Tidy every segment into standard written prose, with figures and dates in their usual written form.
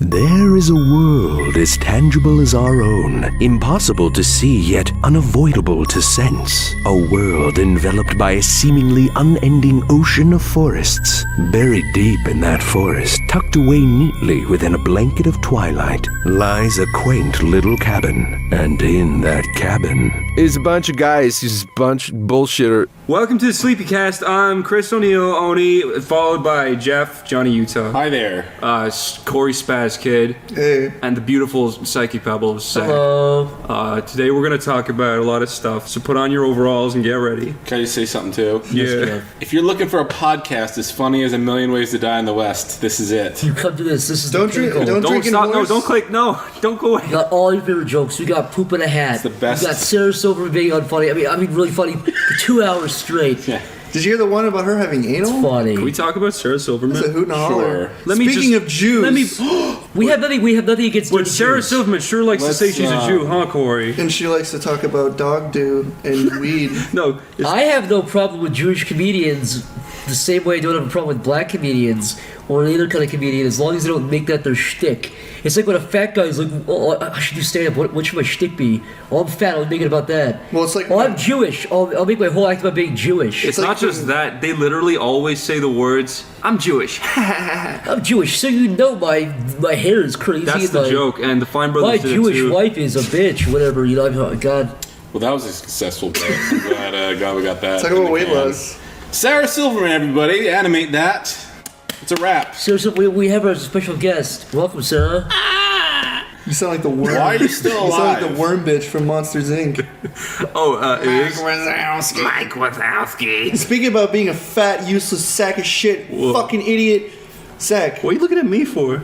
There is a world as tangible as our own, impossible to see yet unavoidable to sense. A world enveloped by a seemingly unending ocean of forests. Buried deep in that forest, tucked away neatly within a blanket of twilight, lies a quaint little cabin. And in that cabin is a bunch of guys who's a bunch of bullshitter. Welcome to the Sleepycast. I'm Chris O'Neill, Oni, followed by Jeff, Johnny Utah. Hi there. Corey Spaz Kid. Hey. And the beautiful Psyche Pebbles. Zach. Hello. Today we're going to talk about a lot of stuff, so put on your overalls and get ready. Can I just say something too? Yeah. If you're looking for a podcast as funny as A Million Ways to Die in the West, this is it. You come to this. This is Don't the drink. pinnacle. Don't drink. Stop. No, don't click. No, don't go away. We got all your favorite jokes. We got poop in a hat. It's the best. We got Sarah Silverman being unfunny. I mean, really funny for 2 hours straight. Yeah. Did you hear the one about her having anal? It's funny. Can we talk about Sarah Silverman? That's a hoot and a holler. Sure. Speaking of Jews, We have nothing against. But Sarah Jews. Silverman sure likes to say she's a Jew, huh, Corey? and she likes to talk about dog do and weed. No. I have no problem with Jewish comedians. The same way I don't have a problem with black comedians or any other kind of comedian, as long as they don't make that their shtick. It's like when a fat guy's like, "Oh, I should do stand-up. What should my shtick be? Oh, I'm fat. I'll make it about that. Well, it's like oh, I'm Jewish. I'll make my whole act about being Jewish. It's like not just that. They literally always say the words, I'm Jewish. I'm Jewish, so you know my hair is crazy. That's and the my, joke, and the Fine My Brothers did it Jewish too. wife is a bitch. Whatever, you know. God. Well, that was a successful bit. I'm glad we got that. talk in about the weight can. loss. Sarah Silverman, everybody. Animate that. It's a wrap. Seriously, we have our special guest. Welcome, Sarah. You sound like the worm. Why are you still You sound like alive? the worm bitch from Monsters Inc. Mike Wazowski. Speaking about being a fat, useless sack of shit, fucking idiot, Zach. What are you looking at me for?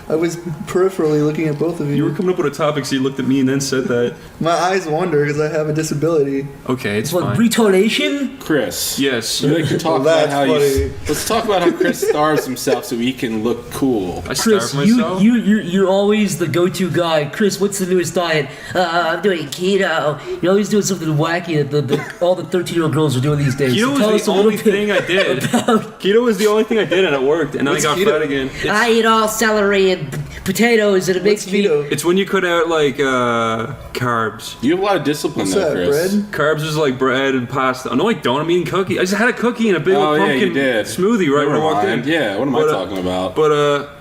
I was peripherally looking at both of you. You were coming up with a topic, so you looked at me and then said that. My eyes wander because I have a disability. Okay, it's What, fine. retardation? Chris. Yes. You like to talk Well, about how that's you. Let's talk about how Chris starves himself so he can look cool. I Chris, starve myself. you're always the go-to guy. Chris, what's the newest diet? I'm doing keto. You're always doing something wacky that all the 13-year-old girls are doing these days. Keto So tell was us the a little only bit thing I did. about- Keto was the only thing I did, and it worked. And then What's I got keto? fat again. I eat all celery and potatoes, and it makes me. Keto? It's when you cut out like carbs. You have a lot of discipline, What's though, that, Chris. bread? Carbs is like bread and pasta. No, I don't. I'm eating cookie. I just had a cookie and a big Oh, old yeah, pumpkin you did. smoothie right when I Never walked mind. in. Yeah, what am I talking about? But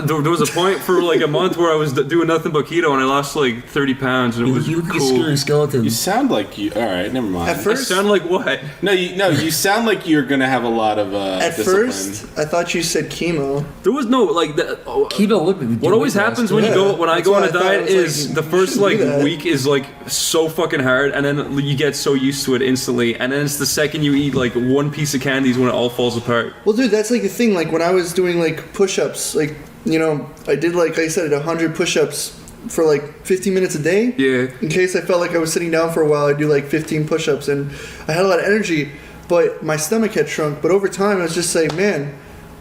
there was a point for like a month where I was doing nothing but keto, and I lost like 30 pounds, and it was You look like a cool. scary skeleton. You sound like you. All right, never mind. At I first, sound like what? You sound like you're gonna have a lot of at discipline. first, I thought you said chemo. There was no like that. Keto would be. What always happens when Yeah, I that's go why on I a thought diet it was like, is you the first shouldn't do like that. week is like so fucking hard, and then you get so used to it instantly, and then it's the second you eat like one piece of candy is when it all falls apart. Well, dude, that's like the thing. Like when I was doing like push-ups, like I did like I said 100 push-ups for like 15 minutes a day. Yeah. In case I felt like I was sitting down for a while, I'd do like 15 push-ups, and I had a lot of energy, but my stomach had shrunk. But over time, I was just saying, man,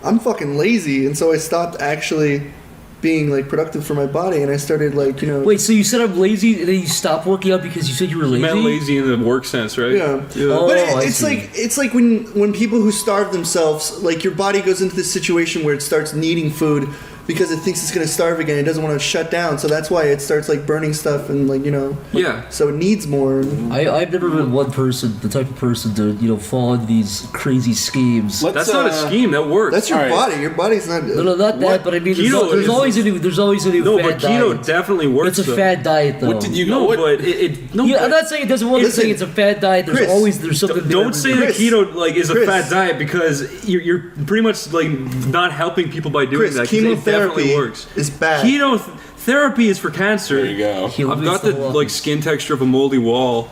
I'm fucking lazy, and so I stopped actually being like productive for my body, and I started like Wait, so you said I'm lazy, and then you stopped working out because you said you were lazy? I meant lazy in the work sense, right? Yeah. Oh, But I it's see. it's like when people who starve themselves, like your body goes into this situation where it starts needing food because it thinks it's going to starve again. It doesn't want to shut down, so that's why it starts like burning stuff and like Yeah. So it needs more. I've never been the type of person to fall into these crazy schemes. That's not a scheme. That works. That's your All right. body. Your body's not. No, not that, What? but I mean, Keto there's is- always a new no, fad but keto diet. definitely works. It's a though. fad diet, though. What did you No, know? but it no. Yeah, but I'm not saying it doesn't work. I'm Listen, saying it's a fad diet. There's Chris, something. Don't say that Chris, keto like is a Chris. fad diet because you're pretty much like not helping people by doing Chris, that. 'Cause it definitely chemotherapy works. is bad. Therapy is for cancer. There you go. I've got the like skin texture of a moldy wall.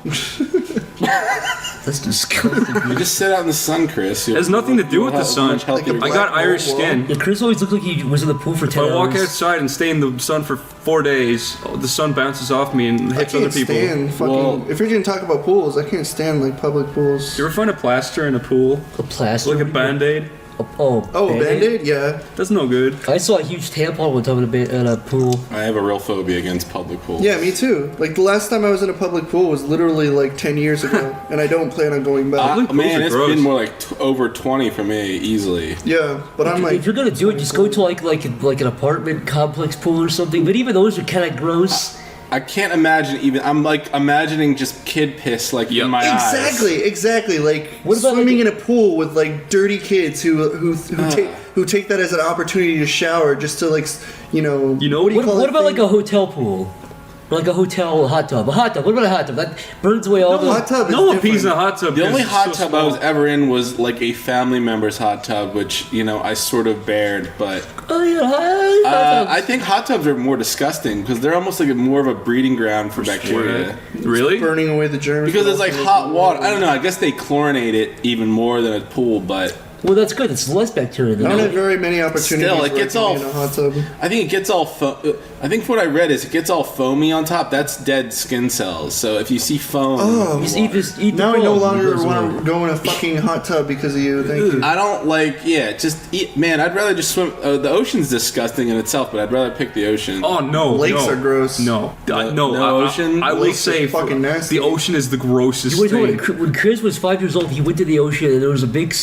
That's disgusting. You just sit out in the sun, Chris. It has nothing to do with the sun. Like I got Irish skin. Yeah, Chris always looked like he was in the pool for If 10 I walk hours. outside and stay in the sun for 4 days, the sun bounces off me and I hits other can't people. stand fucking. Well- if you're gonna talk about pools, I can't stand like public pools. You ever find a plaster in a pool? A plaster. Like a Band-Aid? Oh, Oh, a Band-Aid? Yeah. That's no good. I saw a huge tampon one time in a pool. I have a real phobia against public pools. Yeah, me too. Like, the last time I was in a public pool was literally like 10 years ago, and I don't plan on going back. Public pools Man, are it's gross. been more like over 20 for me, easily. Yeah, but I'm like... If you're gonna do it, just go to like an apartment complex pool or something. But even those are kind of gross. I can't imagine even. I'm like imagining just kid piss like in my eyes. Exactly. Like What about, swimming like- in a pool with like dirty kids who take that as an opportunity to shower just to like You know what do you call What it about thing? like a hotel pool? Or like a hotel hot tub? A hot tub. What about a hot tub? That burns away all the... hot tub is No one different. pees in a hot tub. The only because hot it's so tub I was small. ever in was like a family member's hot tub, which I sort of bared. But Oh yeah, hot tubs. I think hot tubs are more disgusting because they're almost like more of a breeding ground for bacteria. Really? burning away the germs. Because but it's like also hot making water. I don't know. I guess they chlorinate it even more than a pool, but Well, that's good. It's less bacteria than I don't have that. very many opportunities. Still, it where I gets can be all in a hot tub. I think it gets all. I think what I read is it gets all foamy on top. That's dead skin cells. So if you see foam, in the Just water- eat the Now I no foam. longer It goes want away. to go in a fucking hot tub because of you. Thank you. I don't like. Yeah, just eat. Man, I'd rather just swim. The ocean's disgusting in itself, but I'd rather pick the ocean. Oh no! Lakes no. are gross. No, no, ocean? I will Lakes are say, fucking nasty. the ocean is the grossest Wait, thing. when Chris was 5 years old, he went to the ocean and there was a big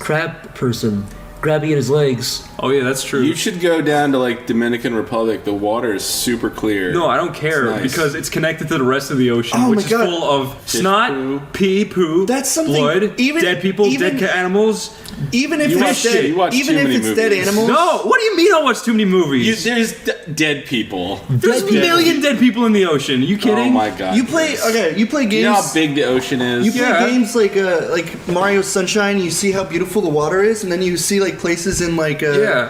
crab person grabbing at his legs. Oh yeah, that's true. You should go down to like Dominican Republic. The water is super clear. No, I don't care It's nice. because it's connected to the rest of the ocean, Oh which my is God. full of snot, poo. pee, poo, That's something- blood, even- dead people, even- dead animals. Even if You it's watch- dead, you watch even too if many it's dead movies. animals. No, what do you mean I watch too many movies? There's dead people. There's a Dead people. million dead people in the ocean. Are you kidding? Oh my god. You play you play games. You know how big the ocean is. You play Yeah. games like Mario Sunshine. You see how beautiful the water is, and then you see like places in like Yeah.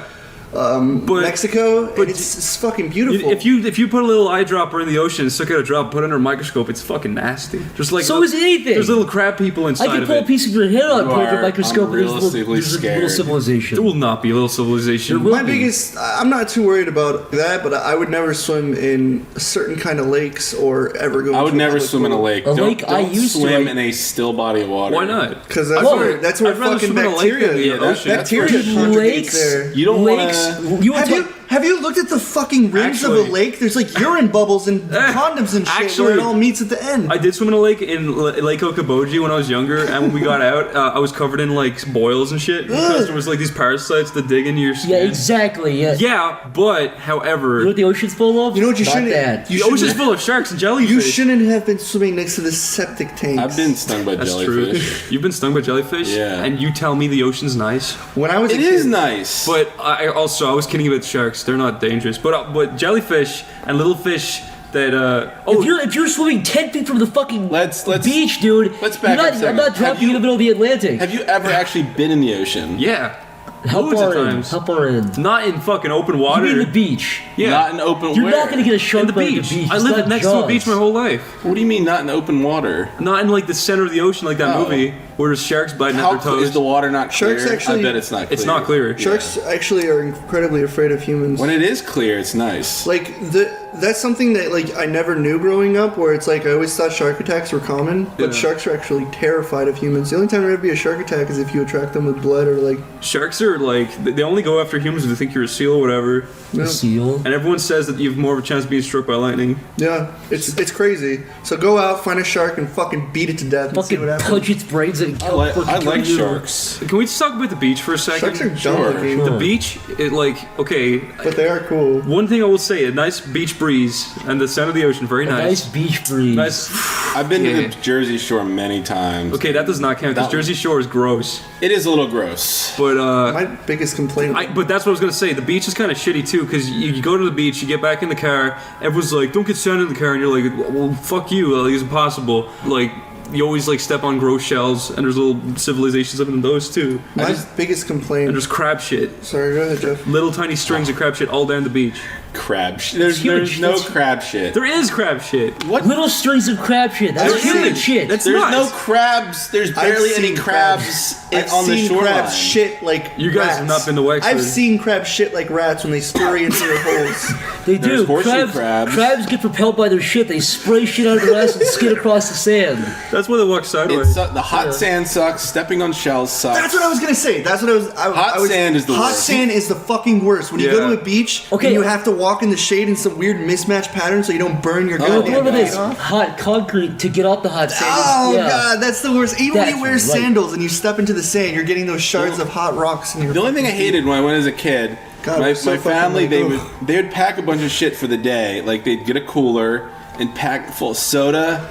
But Mexico, but and it's fucking beautiful. if you put a little eyedropper in the ocean, suck out a drop, put it under a microscope, it's fucking nasty. Just like So is anything. There's little crab people I inside can of pull a it. piece of your head out and You put it under a are microscope, and there's unrealistically a little scared. civilization. There will not be a little civilization. There will My be. biggest, I'm not too worried about that, but I would never swim in certain kind of lakes or ever go. I would never swim in a lake. A Don't, lake I don't used to, swim like- in a still body of water. Why not? because that's Well, where I'd rather fucking swim in a lake bacteria. than the Yeah, ocean. Bacteria Dude, congregates lakes, there. You don't lakes. wanna- You would Have you looked at the fucking rims of Actually- a lake? There's like urine bubbles and condoms and shit actually- where it all meets at the end. I did swim in a lake in Lake Okoboji when I was younger, and when we got out, I was covered in like boils and shit because there was like these parasites that dig into your skin. Yeah, exactly. Yeah. Yeah, but You however, know what the ocean's full of? You know what you Not shouldn't. that. You the ocean's shouldn't. full of sharks and jellyfish. You shouldn't have been swimming next to the septic tanks. I've been stung by That's jellyfish. true. You've been stung by jellyfish, Yeah. and you tell me the ocean's nice. When I was a It kid, is nice. But I was kidding about sharks. They're not dangerous. But jellyfish and little fish that If you're swimming 10 feet from the fucking Let's- beach, dude, let's back you're up not, a second. I'm not Have dropping you in the middle of the Atlantic. have you ever actually been in the ocean? yeah, How loads far of in? times. How far in? Not in fucking open You water. mean the beach? Yeah, Not in open You're where? not gonna get a shark in the bite beach. at the beach. I It's lived not next to a Jaws. beach my whole life. What do you mean not in open water? Not in like the center of the ocean like that Oh. movie where there's sharks biting How at their toes. is the water not clear? Sharks actually- I bet it's not clear. It's not clear. sharks actually are incredibly afraid of humans. When it is clear, it's nice. Like that's something that like I never knew growing up. Where it's like I always thought shark attacks were common, but Yeah. sharks are actually terrified of humans. The only time there would be a shark attack is if you attract them with blood or like. Sharks are like they only go after humans if they think you're a seal or whatever. A seal. And everyone says that you have more of a chance of being struck by lightning. Yeah, it's crazy. So go out, find a shark, and fucking beat it to death and see Fucking what happens. punch its brains and kill I fucking like you. sharks. Can we just talk about the beach for a second? Sharks are dumb Sure, looking, The beach, it like okay. but they are cool. One thing I will say: a nice beach breeze and the sound of the ocean, very A nice nice. beach breeze. Nice. I've been Yeah. to the Jersey Shore many times. Okay, that does not count because That- Jersey Shore is gross. It is a little gross. But My biggest complaint. but that's what I was gonna say. The beach is kind of shitty too because you go to the beach, you get back in the car, everyone's like, "Don't get sand in the car," and you're like, "Well, fuck you! Like, it's impossible." Like you always like step on gross shells, and there's little civilizations living in those too. My biggest And complaint. there's crab shit, Sorry, go ahead, Jeff. little tiny strings of crab shit all down the beach. crab shit. There's huge. no That's- crab shit. There is crab shit. What? Little strings of crab shit. That's I've human seen- shit. That's There's nuts. no crabs. There's barely any crabs I've on the seen shoreline. crabs shit like You guys rats. have not been to Wexford. I've seen crabs shit like rats when they scurry into your holes. They There's do. horseshoe crabs. Crabs get propelled by their shit. They spray shit out of their ass and skid across the sand. That's why they walk sideways. The hot sand sucks. Stepping on shells sucks. That's what I was gonna say. That's what I was. Hot sand is the hot worst. sand is the fucking worst. When you go Yeah. to a beach Okay. and you have to walk in the shade in some weird mismatched pattern so you don't burn your Oh, goddamn Look at feet this. off. Hot concrete to get off the hot sand. Oh yeah. god, that's the worst. Even when That's you wear right. sandals and you step into the sand, you're getting those shards of hot rocks in your. The only thing I hated when I went as a kid, God, my we're so family fucking they would pack a bunch of shit for the day. Like they'd get a cooler and pack full of soda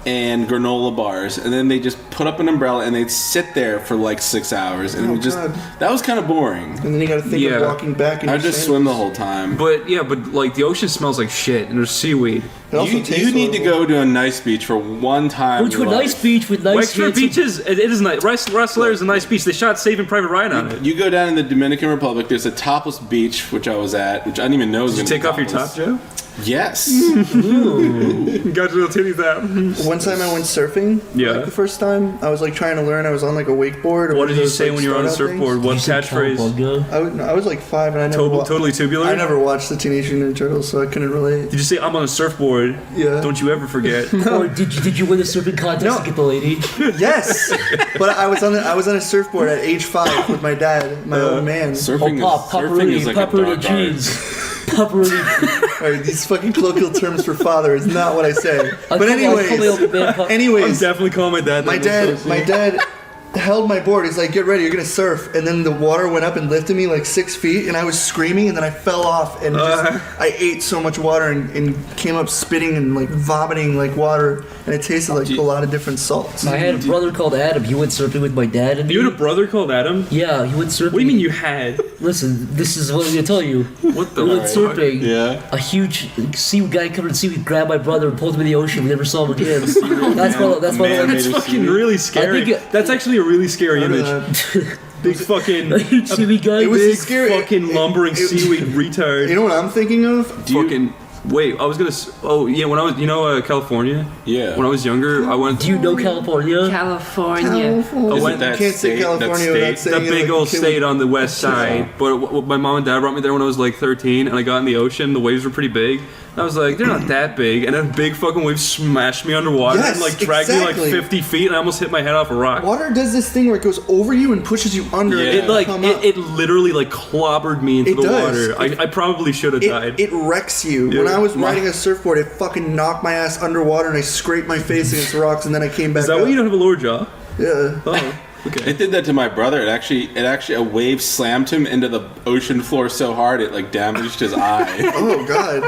and granola bars, and then they just put up an umbrella and they'd sit there for like 6 hours, and it was just God. that was kind of boring. And then you got to think Yeah. of walking back. In I your just sandals. swim the whole time. But like the ocean smells like shit, and there's seaweed. It also You tastes need to horrible. go to a nice beach for one time. Go to a in your nice life. beach with nice Wexford handsome- beaches, it is nice. Rustler is a nice beach. They shot Saving Private Ryan on it. You go down in the Dominican Republic. There's a topless beach, which I was at, which I didn't even know was Did you gonna take be off your topless. top, Joe? Yes. Got your little titties out. One time I went surfing. Yeah. Like the first time I was like trying to learn. I was on like a wakeboard. Or What one did of you those, say like, when you were on a start-out things. surfboard? What You said catchphrase? cowabunga. I was like 5 and I never Totally tubular? I never watched the Teenage Mutant Ninja Turtles, so I couldn't relate. Did you say I'm on a surfboard? Yeah. Don't you ever forget. Or did you win a surfing contest No. to get the lady? Yes, but I was on a surfboard at age 5 with my dad, my old man. Surfing, Oh, surfing is like a pepperoni dark art. jeans. Pepperoni. All right, these fucking colloquial terms for father is not what I say. But I'm anyways, I'm definitely calling my dad. my dad held my board. He's like, "Get ready, you're gonna surf." And then the water went up and lifted me like 6 feet, and I was screaming, and then I fell off, and I ate so much water and came up spitting and like vomiting like water, and it tasted like a lot of different salts. I had a brother called Adam. He went surfing with my dad and me. You had a brother called Adam? Yeah, he went surfing. What do you mean you had? Listen, this is what I'm gonna tell you. What the We went fuck? surfing. Yeah. A huge seaweed guy covered in seaweed grabbed my brother and pulled him in the ocean. We never saw him again. That's what. That's what. Man That's made of fucking seaweed. really scary. I think That's actually a really scary image. Uh, Big fucking, A huge seaweed guy. It was big scary. fucking lumbering seaweed retard. you know what I'm thinking of? Fucking. Wait, I was gonna. Oh yeah, when I was, California. Yeah. When I was younger, I went. Do you know California? California. I went that You can't say state- California that without state- saying the it big like old a kid. state on the west side. But my mom and dad brought me there when I was like 13, and I got in the ocean. The waves were pretty big. And I was like, they're not that big. And then big fucking waves smashed me underwater Yes, and like dragged me exactly. like 50 feet, and I almost hit my head off a rock. Water does this thing where it goes over you and pushes you under. Yeah. and It like come up. it literally like clobbered me into It the does. water. I probably should have died. It wrecks you. Yeah. When I was riding a surfboard, it fucking knocked my ass underwater and I scraped my face against the rocks and then I came back Is that up. why you don't have a lower jaw? Yeah. Oh, okay. It did that to my brother. It actually a wave slammed him into the ocean floor so hard it like damaged his eye. Oh god.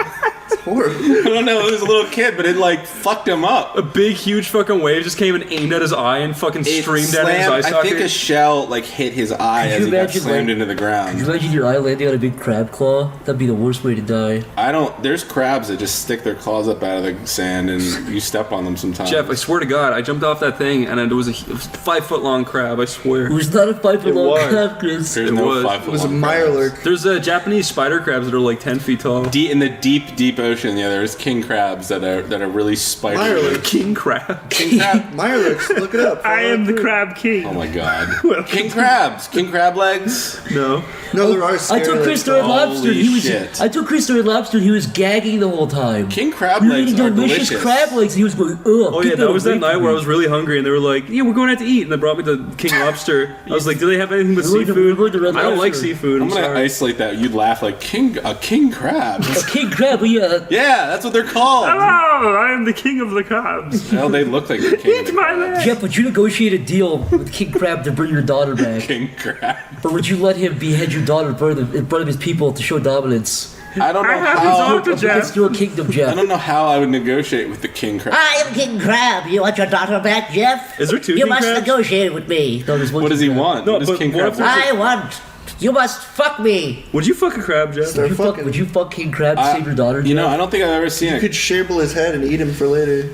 It's horrible. I don't know. It was a little kid, but it like fucked him up. A big, huge fucking wave just came and aimed at his eye and fucking It streamed out of his eye slammed, I socket. think a shell like hit his eye Could as you he got imagine, slammed like- into the Could you ground. imagine your eye landing on a big crab claw? That'd be the worst way to die. I don't. There's crabs that just stick their claws up out of the sand and you step on them sometimes. Jeff, I swear to God, I jumped off that thing and it was a 5 foot long crab. I swear. It was not a 5 foot It long was. crab, Chris. There's it no was. 5 foot It was a long mirelurk. crabs. There's Japanese spider crabs that are like 10 feet tall. In the deep ocean, yeah, there's king crabs that are really spidery. Mirelurk. King crab. King crab. Mirelurks, look it up. crab king. Oh my god. King crabs. King crab legs. No. No, there are I scary took legs, Chris to though. Red Lobster. Holy He was. shit. I took Chris to Red Lobster. He was gagging the whole time. King crab We were legs eating are delicious delicious. crab legs. And he was going, ugh. Oh yeah, get that was that away night from where I me." was really hungry and they were like, "Yeah, we're going out to eat," and they brought me to King Lobster. I was like, "Do they have anything but We're going to- seafood?" we're going to Red I don't like Lobster. seafood. I'm I'm gonna sorry. isolate that. You'd laugh like a king crab. A king crab, yeah. Yeah, that's what they're called. Hello, I am the king of the crabs. Well, they look like the king. of the crabs. Jeff, would you negotiate a deal with King Crab to bring your daughter back? King crab. Or would you let him behead your daughter in front of his people to show dominance? I don't know how. Against your kingdom, I Jeff. don't know how I would negotiate with the king crab. I am King Crab. You want your daughter back, Jeff? Is there two You king must crabs? negotiate with me. No, there's one What does he King Crab. want? No, what does but king what crab if want? I want. You must fuck me. Would you fuck a crab, Jeff? They're Would you fuck King Crab to save your daughter, You know, Jeff? I don't think I've ever seen You it. could shamble his head and eat him for later.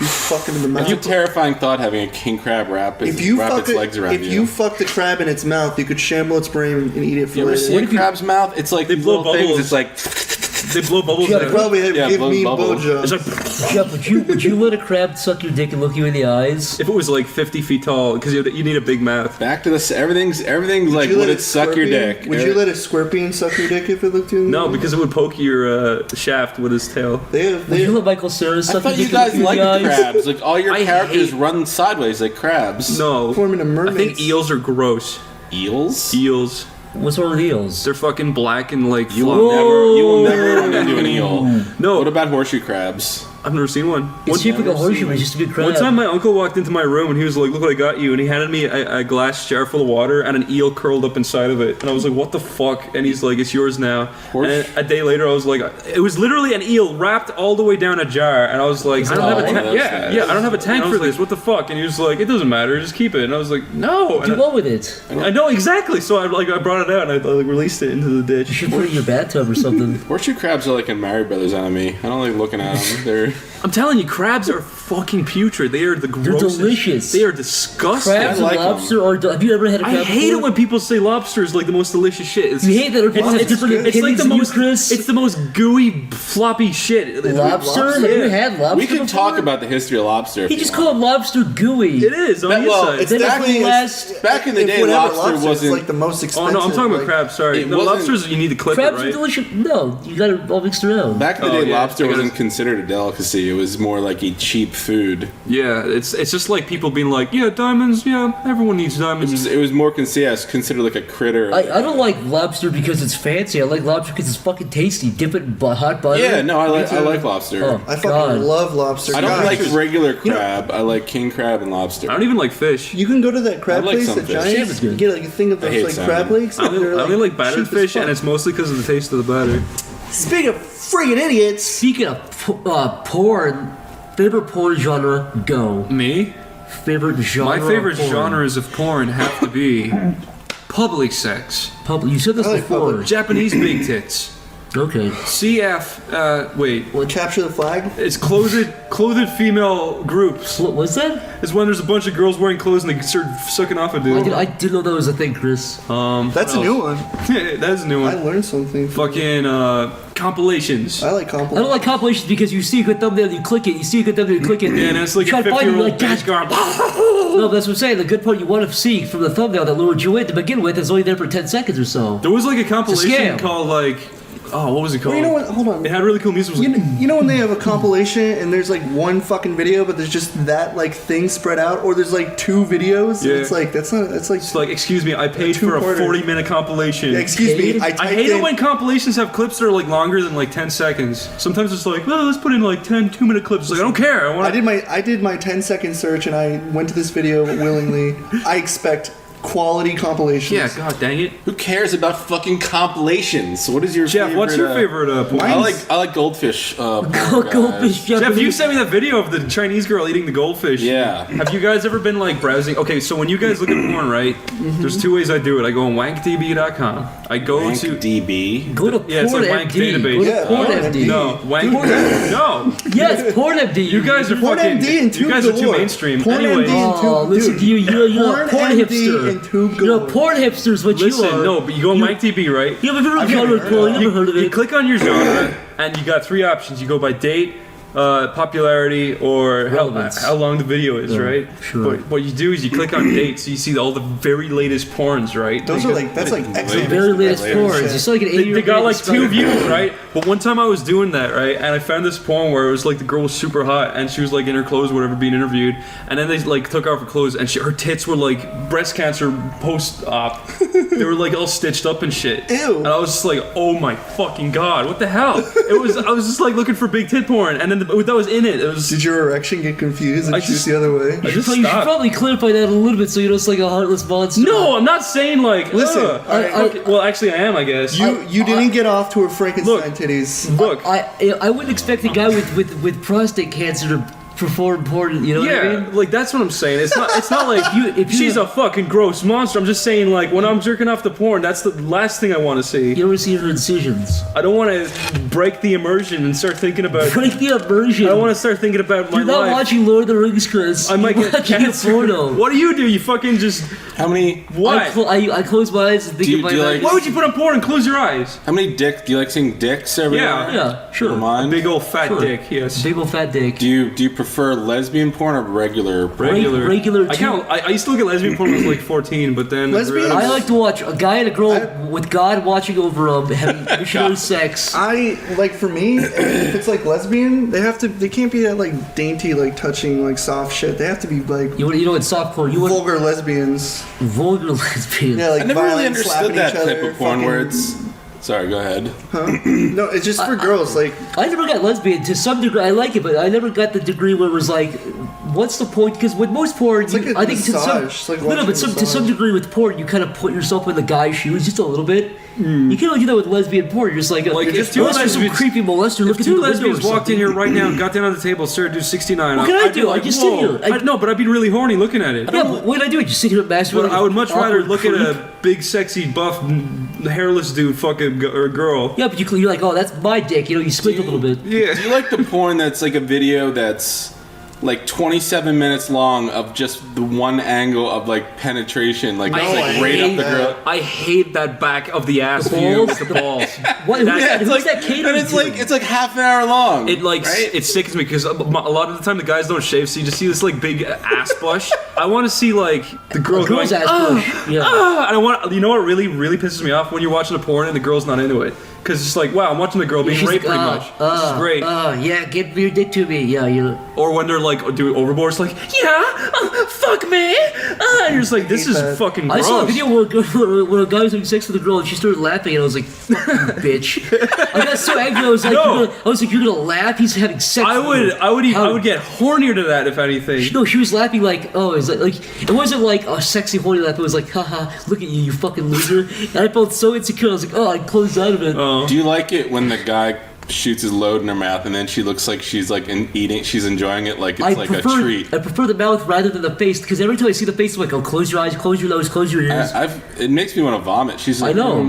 You fuck him in the mouth. It's a terrifying thought having a king crab wrap its legs around if you fuck the crab in its mouth, you could shamble its brain and eat it for You ever later. see a crab's mouth? It's like They these blow little things. bubbles. It's like They blow bubbles Yeah, They out. probably have Yeah, give blowing me bubbles. It's blowjobs. like Jeff, would you let a crab suck your dick and look you in the eyes? if it was like 50 feet tall, because you need a big mouth. Back to this. Everything's like, you would let it suck your scorpion- dick? Would you let a scorpion suck your dick if it looked you in the No, eye? because it would poke your shaft with his tail. Would you let Michael Cera I suck your thought you dick and look guys you in liked the eyes? crabs. Like all your I characters hate- run sideways like crabs. No, forming a I mermaid. think eels are gross. Eels. Eels, What's wrong with eels? they're fucking black and like. You floppy. will never run into an eel. No, What about horseshoe crabs? I've never seen one. It's shaped like a horseshoe, but it's just a big crab. One time, my uncle walked into my room and he was like, "Look what I got you!" And he handed me a glass jar full of water and an eel curled up inside of it. And I was like, "What the fuck?" And he's like, "It's yours now." Horse- And a day later, I was like, "It was literally an eel wrapped all the way down a jar." And I was like, "I don't have a alive? tank. Yeah, I don't have a tank for this. What the fuck?" And he was like, "It doesn't matter. Just keep it." And I was like, "No." Do And what with it? I know exactly. So I brought it out and I like released it into the You ditch. should put it in your bathtub or something. Horseshoe crabs are like a Mario Brothers enemy. I don't like looking at them. They're I'm telling you, crabs are fucking putrid. They are the grossest. delicious. They are disgusting. Crabs I like and lobster, or have you ever had a crab I hate it before? when people say lobster is like the most delicious shit. It's You hate that other people have different it's like opinions the than you, most. Chris? It's the most gooey, floppy shit. Lobster? Have you had lobster we can talk before? about the history of lobster. if He you just want. called lobster gooey. It is on That- the well, inside. It's Then definitely the last- Back in the if day, whatever lobster wasn't. like the most Oh expensive. no, I'm talking about like- crabs. Sorry, It no, wasn't- lobsters you need to clip Crabs it, are right? delicious. No, you got it all mixed around. Back in the Oh, day, yeah, lobster I guess- wasn't considered a delicacy. It was more like a cheap food. Yeah, it's just like people being like, yeah, diamonds. Yeah, everyone needs diamonds. It was more considered like a critter. I don't like lobster because it's fancy. I like lobster because it's fucking tasty. Dip it in hot butter. Yeah, no, I too. like lobster. Oh, I fucking God. love lobster. I don't Gosh. like regular crab. I like king crab and lobster. I don't even like fish. You can go to that crab I like place some at fish. Salmon's Giants good. and get like a thing of I those hate like salmon. crab legs. I only like battered cheap as fish, fuck. and it's mostly because of the taste of the batter. Speaking of friggin' idiots, Speaking of porn, favorite porn genre, go. Me? Favorite genre. My favorite of porn. genres of porn have to be public sex, You said this I like before. public. Japanese big tits, Okay. CF. Wait, capture the flag. it's clothed female groups. What was that? It's when there's a bunch of girls wearing clothes and they start sucking off a dude. I didn't know that was a thing, Chris. That's a new one. That's a new I one. learned something. Fucking compilations. I like I don't compliments. like compilations because you see a good thumbnail, you click it. You see a good thumbnail, you click it. Yeah, and it's like you a try to find it, you're 50-year-old like, bitch God. going. No, that's what I'm saying. The good part you want to see from the thumbnail that lured you in to begin with is only there for 10 seconds or so. There was like a compilation scam. called like, oh, what was it called? Well, you know what? Hold on. It had really cool music. It was like, You know when they have a compilation and there's like one fucking video, but there's just that like thing spread out, or there's like two videos. Yeah. And it's like that's not. It's like. it's like, excuse me, I paid for a two-parter. 40-minute compilation. Yeah, excuse me. Paid? I hate it when compilations have clips that are like longer than like 10 seconds. Sometimes it's like, well, let's put in like 10 2-minute clips. It's like, I don't care. I did my 10-second search and I went to this video willingly. I expect quality compilations. Yeah, god dang it. Who cares about fucking compilations? What is your Jeff, favorite? what's your favorite porn? I like goldfish. Goldfish guys. Jeff, Japanese. you sent me that video of the Chinese girl eating the goldfish. Yeah. Have you guys ever been like browsing? Okay, so when you guys look at porn, right? There's two ways I do it. I go on wankdb.com. I go Rank to DB. Go to Yeah, it's like wank PornMD. database. Go to Yeah, PornMD. no wank. No, Yes, PornMD. you guys are Porn fucking. MD and You Tube guys are too galore. mainstream. Porn Anyway, MD and Oh, Tube- listen dude. to you. You're a porn MD hipster. and Tube You're a galore. porn hipster is what listen, you are. no, but you go on WankDB, right? You have a favorite I've never genre of heard porn. of You never heard of You it. click on your genre, and you got three options. You go by date, popularity, or Relevance. how long the video is, Yeah, right? sure. But what you do is you click on date, so you see all the very latest porns, right? Those They are got- like that's like The excellent. very latest Latest porn. shit. You saw like an 80 They got like 2 views, right? But one time I was doing that, right, and I found this porn where it was like the girl was super hot and she was like in her clothes, or whatever, being interviewed, and then they like took off her clothes and her tits were like breast cancer post-op. They were like all stitched up and shit. Ew. And I was just like, oh my fucking god, what the hell? I was just like looking for big tit porn, and then that was in it. It was. Did your erection get confused and I shoot just- the other way? I just So you should stopped. probably clarify that a little bit so you don't look like a heartless monster. No, I'm not saying like. Listen, ugh. alright, Okay, well, actually, I am. I guess. You didn't get off to her Frankenstein Look. titties. Look. I wouldn't expect a guy with prostate cancer to for foreign porn. You know what I mean? like that's what I'm saying. It's not like if you- she's a fucking gross monster. I'm just saying like when I'm jerking off the porn, that's the last thing I want to see. You ever see her incisions? I don't want to break the immersion and start thinking about. Break the immersion. I don't want to start thinking about my You're not life. watching Lord of the Rings, Chris. I might You're get watching cancer. a porno. What do? You fucking just How many what? I close my eyes and think Do you- of my do you life. like- Why would you put on porn and close your eyes? do you like seeing dicks everywhere? Yeah, sure. Mine? Big old fat Sure. dick. Yes. Big old fat dick. Do you prefer lesbian porn or regular porn? Regular I too. I used to look at lesbian porn when I was like 14, but then Lesbian? I like to watch a guy and a girl with God watching over them having missionary sex. I like for me, if it's like lesbian, they can't be that like dainty, like touching, like soft shit. They have to be like You know, in softcore, you want vulgar lesbians. vulgar lesbians. Yeah, like I never really violent, slapping understood that each type other, of porn where fucking- it's. Sorry, go ahead. No, it's just for girls. Like I never got lesbian to some degree. I like it, but I never got the degree where it was like, what's the point? Because with most porn, It's like a I think massage. It's to like some, no, watching but a to some massage. degree with porn, you kind of put yourself in the guy's shoes just a little bit. You can only do that with lesbian porn. You're just like, Like, you're if just two some lesbians- creepy molester If looking two through the window lesbians or walked in something. here right now, got down on the table, started to do 69. What can I I'd be do? I like, just sit whoa. here. No, but I'd be really horny looking at it. Yeah, but what did I do? I just sit here and masturbate. But I would much rather awkward look at creep. a big, sexy, buff, hairless dude fucking or girl. Yeah, but you're like, oh, that's my dick. You know, you squint a little bit. Yeah. Do you like the porn that's like a video that's like 27 minutes long of just the one angle of like penetration, like it's I like right up hate the girl. I hate that back of the ass The view balls? with the balls. What? Who's That- that? It's Who's like, that catering and it's to? like half an hour long. It like right? it sickens me because a lot of the time the guys don't shave, so you just see this like big ass bush. I want to see like the girl A girl's going, ass push. Yeah. and I want. You know what really pisses me off when you're watching a porn and the girl's not into it, because it's like, wow, I'm watching the girl being She's raped like, pretty much. This is great. Yeah, get your dick to me. Yeah, you know. Or when they're like doing overboard, it's like, yeah, fuck me. And you're just like, this hate is that. fucking I gross. saw a video where a guy was having sex with a girl and she started laughing and I was like, "Fuck you, bitch!" I got so angry. I was like, No. "You're gonna laugh? He's having sex." I with you." I would get hornier to that if anything. No, she was laughing like, oh, is that like? It wasn't like a sexy horny laugh. It was like, haha, look at you, you fucking loser. And I felt so insecure. I was like, oh, I closed out of it. Do you like it when the guy shoots his load in her mouth and then she looks like she's like she's enjoying it like it's like a treat? I prefer the mouth rather than the face because every time I see the face, I'm like, oh, close your eyes, close your nose, close your ears. It makes me want to vomit. She's like, I know.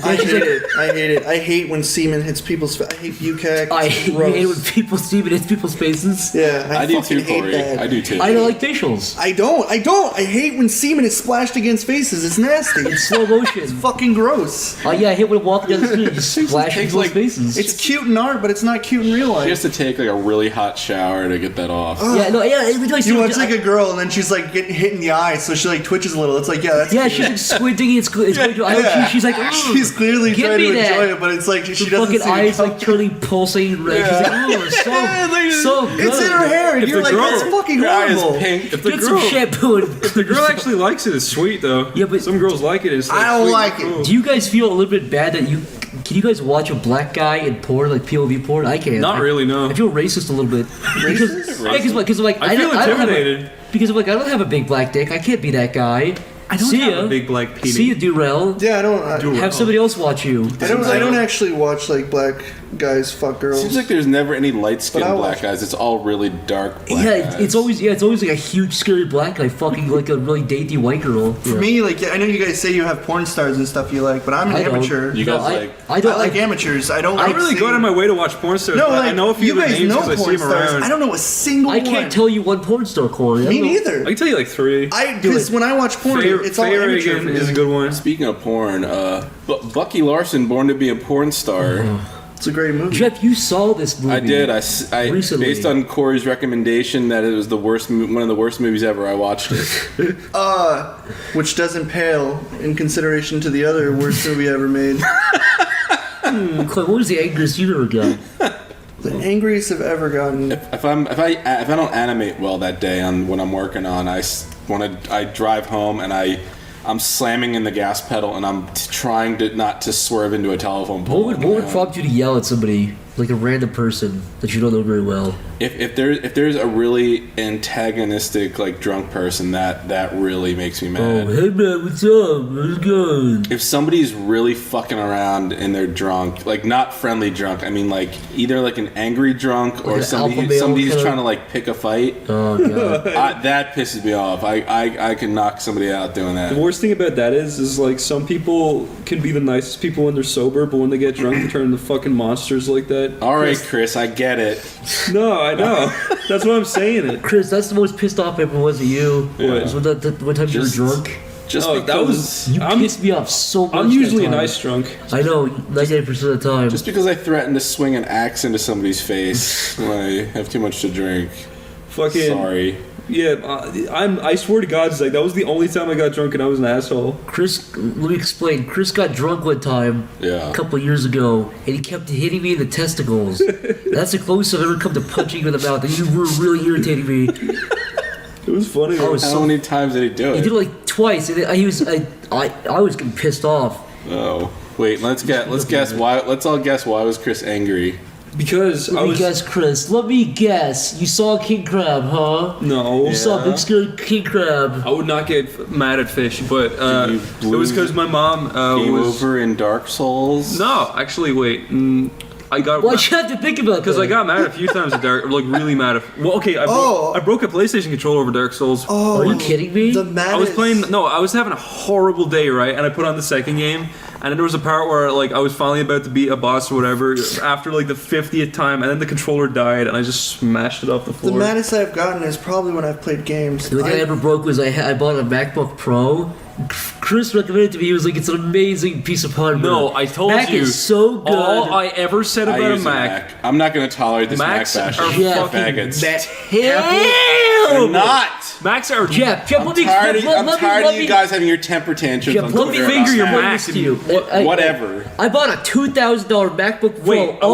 I hate it. I hate it. I hate when semen hits people's. I hate bucac. I It's hate gross. it when people see it in people's faces. Yeah, I do fucking too, hate Corey. that. I do too. I don't like facials. I don't. I hate when semen is splashed against faces. It's nasty. In It's slow motion. fucking gross. Oh yeah, I hate when walking down the street and just splash takes, people's like- faces. It's cute in art, but it's not cute in real She life. has to take like a really hot shower to get that off. yeah, no, yeah. Every time I see You her, watch like a girl and then she's like getting hit in the eye, so she like twitches a little. It's like, yeah, that's yeah, cute. she's like squinting. It's going to. I know Yeah. she's like, She's clearly give trying me to that. enjoy it, but it's like she the doesn't fucking see eyes it. like turning pulsating red. She's like, oh, so good. It's in her hair, and If you're the like, girl- that's fucking Her eye is horrible. pink. If the Get girl, some shampoo. And if the girl actually likes it, it's sweet though. Yeah, but- some girls like it. It's like I don't sweet like and it. cool. Do you guys feel a little bit bad that you? Can you guys watch a black guy in porn, like POV porn? I can't. Not really, no. I feel racist a little bit. Because like I feel don't have a- intimidated. because I'm like I don't have a big black dick. I can't be that guy. I don't See have ya. a big black penis. See you, Durrell. Yeah, I don't. Have somebody else watch you. I don't actually watch like black guys fuck girls. Seems like there's never any light skinned But I black watch- guys. It's all really dark black Yeah, guys. it's always like a huge scary black guy fucking like a really dainty white girl. For me, like I know you guys say you have porn stars and stuff you like, but I'm an I don't. amateur. You No, guys like- I don't I like amateurs. I don't. I like really go out of my way to watch porn stars. No, but like I know a few you of the guys names know because I see porn them stars. around. I don't know a single I one. can't tell you one porn star, Corey. I Me don't know. neither. I can tell you like three. Because when I watch porn, it's all Faye amateur. Reagan for me. is a good one. Speaking of porn, Bucky Larson, Born to be a Porn Star. It's a great movie. Jeff, you saw this movie. I did. I Recently. based on Corey's recommendation that it was the worst, one of the worst movies ever. I watched it. Which doesn't pale in consideration to the other worst movie ever made. What was the angriest you ever got? The angriest I've ever gotten. If I don't animate well that day on what I'm working on, I drive home and I'm slamming in the gas pedal and I'm trying to not to swerve into a telephone pole. What would prompt you to yell at somebody? like a random person that you don't know very well. If there's a really antagonistic like drunk person, that really makes me mad. Oh, hey man, what's up? How's it going? If somebody's really fucking around and they're drunk, like not friendly drunk, I mean like either like an angry drunk or an somebody alpha male who's kinda- trying to like pick a fight, Oh god. that pisses me off. I can knock somebody out doing that. The worst thing about that is like some people can be the nicest people when they're sober, but when they get drunk, they turn into fucking monsters like that. All right, Chris, I get it. No, I know. That's what I'm saying. It. Chris, that's the most pissed off I ever was at you. What? Was when one time you were Just- drunk. Just Oh, because, that was. You I'm pissed me off so much. I'm usually a that time. nice drunk. I know, 98% of the time. just because I threatened to swing an axe into somebody's face when I have too much to drink. Fucking. Sorry. Yeah, I swear to God, Zach, that was the only time I got drunk and I was an asshole. Chris, let me explain. Chris got drunk one time Yeah. a couple of years ago, and he kept hitting me in the testicles. That's the closest I've ever come to punching you in the mouth, and you were really irritating me. It was funny. I was How so. many times did he do He it? did it like twice, and I was getting pissed off. Oh, wait. Let's guess why. Let's all guess why was Chris angry? Because I Let me was. guess, Chris. Let me guess. You saw a king crab, huh? No. You saw a big scary king crab. I would not get mad at fish, but you it was because my mom Game was. over in Dark Souls. No, actually, wait. I got. Why'd you have to think about that? Because I got mad a few times at Dark, like really mad. Well, okay, I broke a PlayStation controller over Dark Souls. Oh, Are you kidding me? The maddest. I was playing. No, I was having a horrible day, right? And I put on the second game, and then there was a part where like I was finally about to beat a boss or whatever after like the 50th time, and then the controller died, and I just smashed it off the The floor. maddest I've gotten is probably when I've played games. The only thing I ever broke was I bought a MacBook Pro. Chris recommended it to me. He was like, "It's an amazing piece of hardware." No, I told Mac you. is so good. All I ever said I about a use Mac. I'm not going to tolerate this Macs Mac are bashing. Yeah. fucking Faggots. terrible. I'm not. Macs are. Jeff, I'm let me tired of let me you guys having your temper tantrums Jeff, on let me Twitter finger your about Mac this to you. Whatever. I bought a $2,000 MacBook Pro. Wait, I